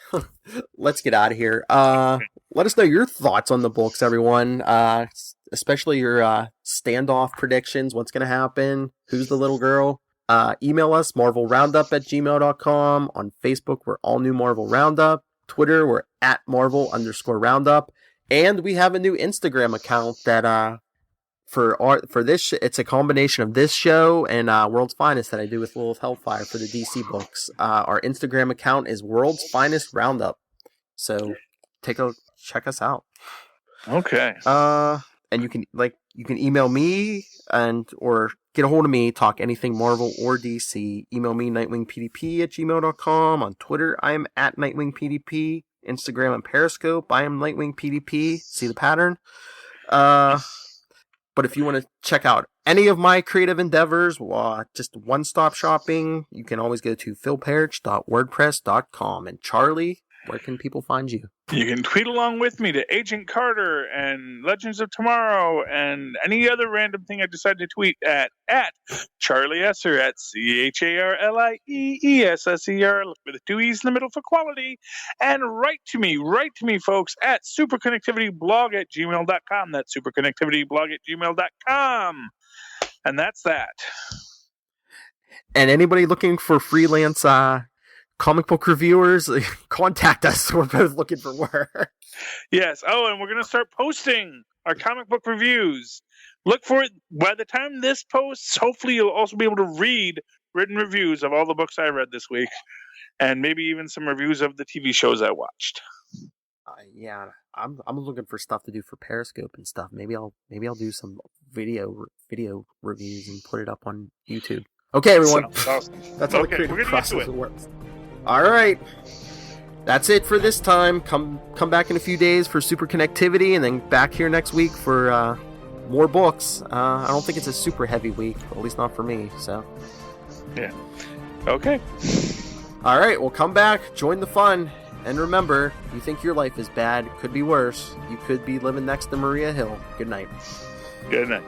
let's get out of here. Let us know your thoughts on the books, everyone. Especially your standoff predictions. What's going to happen? Who's the little girl? Email us, marvelroundup@gmail.com. On Facebook, we're All New Marvel Roundup. Twitter, we're @Marvel_Roundup. And we have a new Instagram account that for this, it's a combination of this show and World's Finest that I do with Lilith Hellfire for the DC books. Our Instagram account is World's Finest Roundup. So check us out. Okay. And you can email me or get a hold of me, talk anything Marvel or DC. Email me, nightwingpdp@gmail.com. On Twitter, I am @nightwingpdp. Instagram and Periscope, I am nightwingpdp. See the pattern? But if you want to check out any of my creative endeavors, just one-stop shopping, you can always go to philparich.wordpress.com. And Charlie, where can people find you? You can tweet along with me to Agent Carter and Legends of Tomorrow and any other random thing I decide to tweet at Charlie Esser at CharlieEsser. Look with the 2 E's in the middle for quality. And write to me, folks, at superconnectivityblog@gmail.com. That's superconnectivityblog@gmail.com. And that's that. And anybody looking for freelance comic book reviewers, contact us. We're both looking for work. Yes. Oh, and we're going to start posting our comic book reviews. Look for it. By the time this posts, hopefully you'll also be able to read written reviews of all the books I read this week, and maybe even some reviews of the TV shows I watched. Yeah, I'm looking for stuff to do for Periscope and stuff. Maybe I'll do some video reviews and put it up on YouTube. Okay, everyone. Awesome. That's how the creative process works. All right, that's it for this time. Come back in a few days for Super Connectivity, and then back here next week for more books. I don't think it's a super heavy week, at least not for me. So, yeah. Okay. All right, well, come back, join the fun, and remember, you think your life is bad, it could be worse. You could be living next to Maria Hill. Good night. Good night.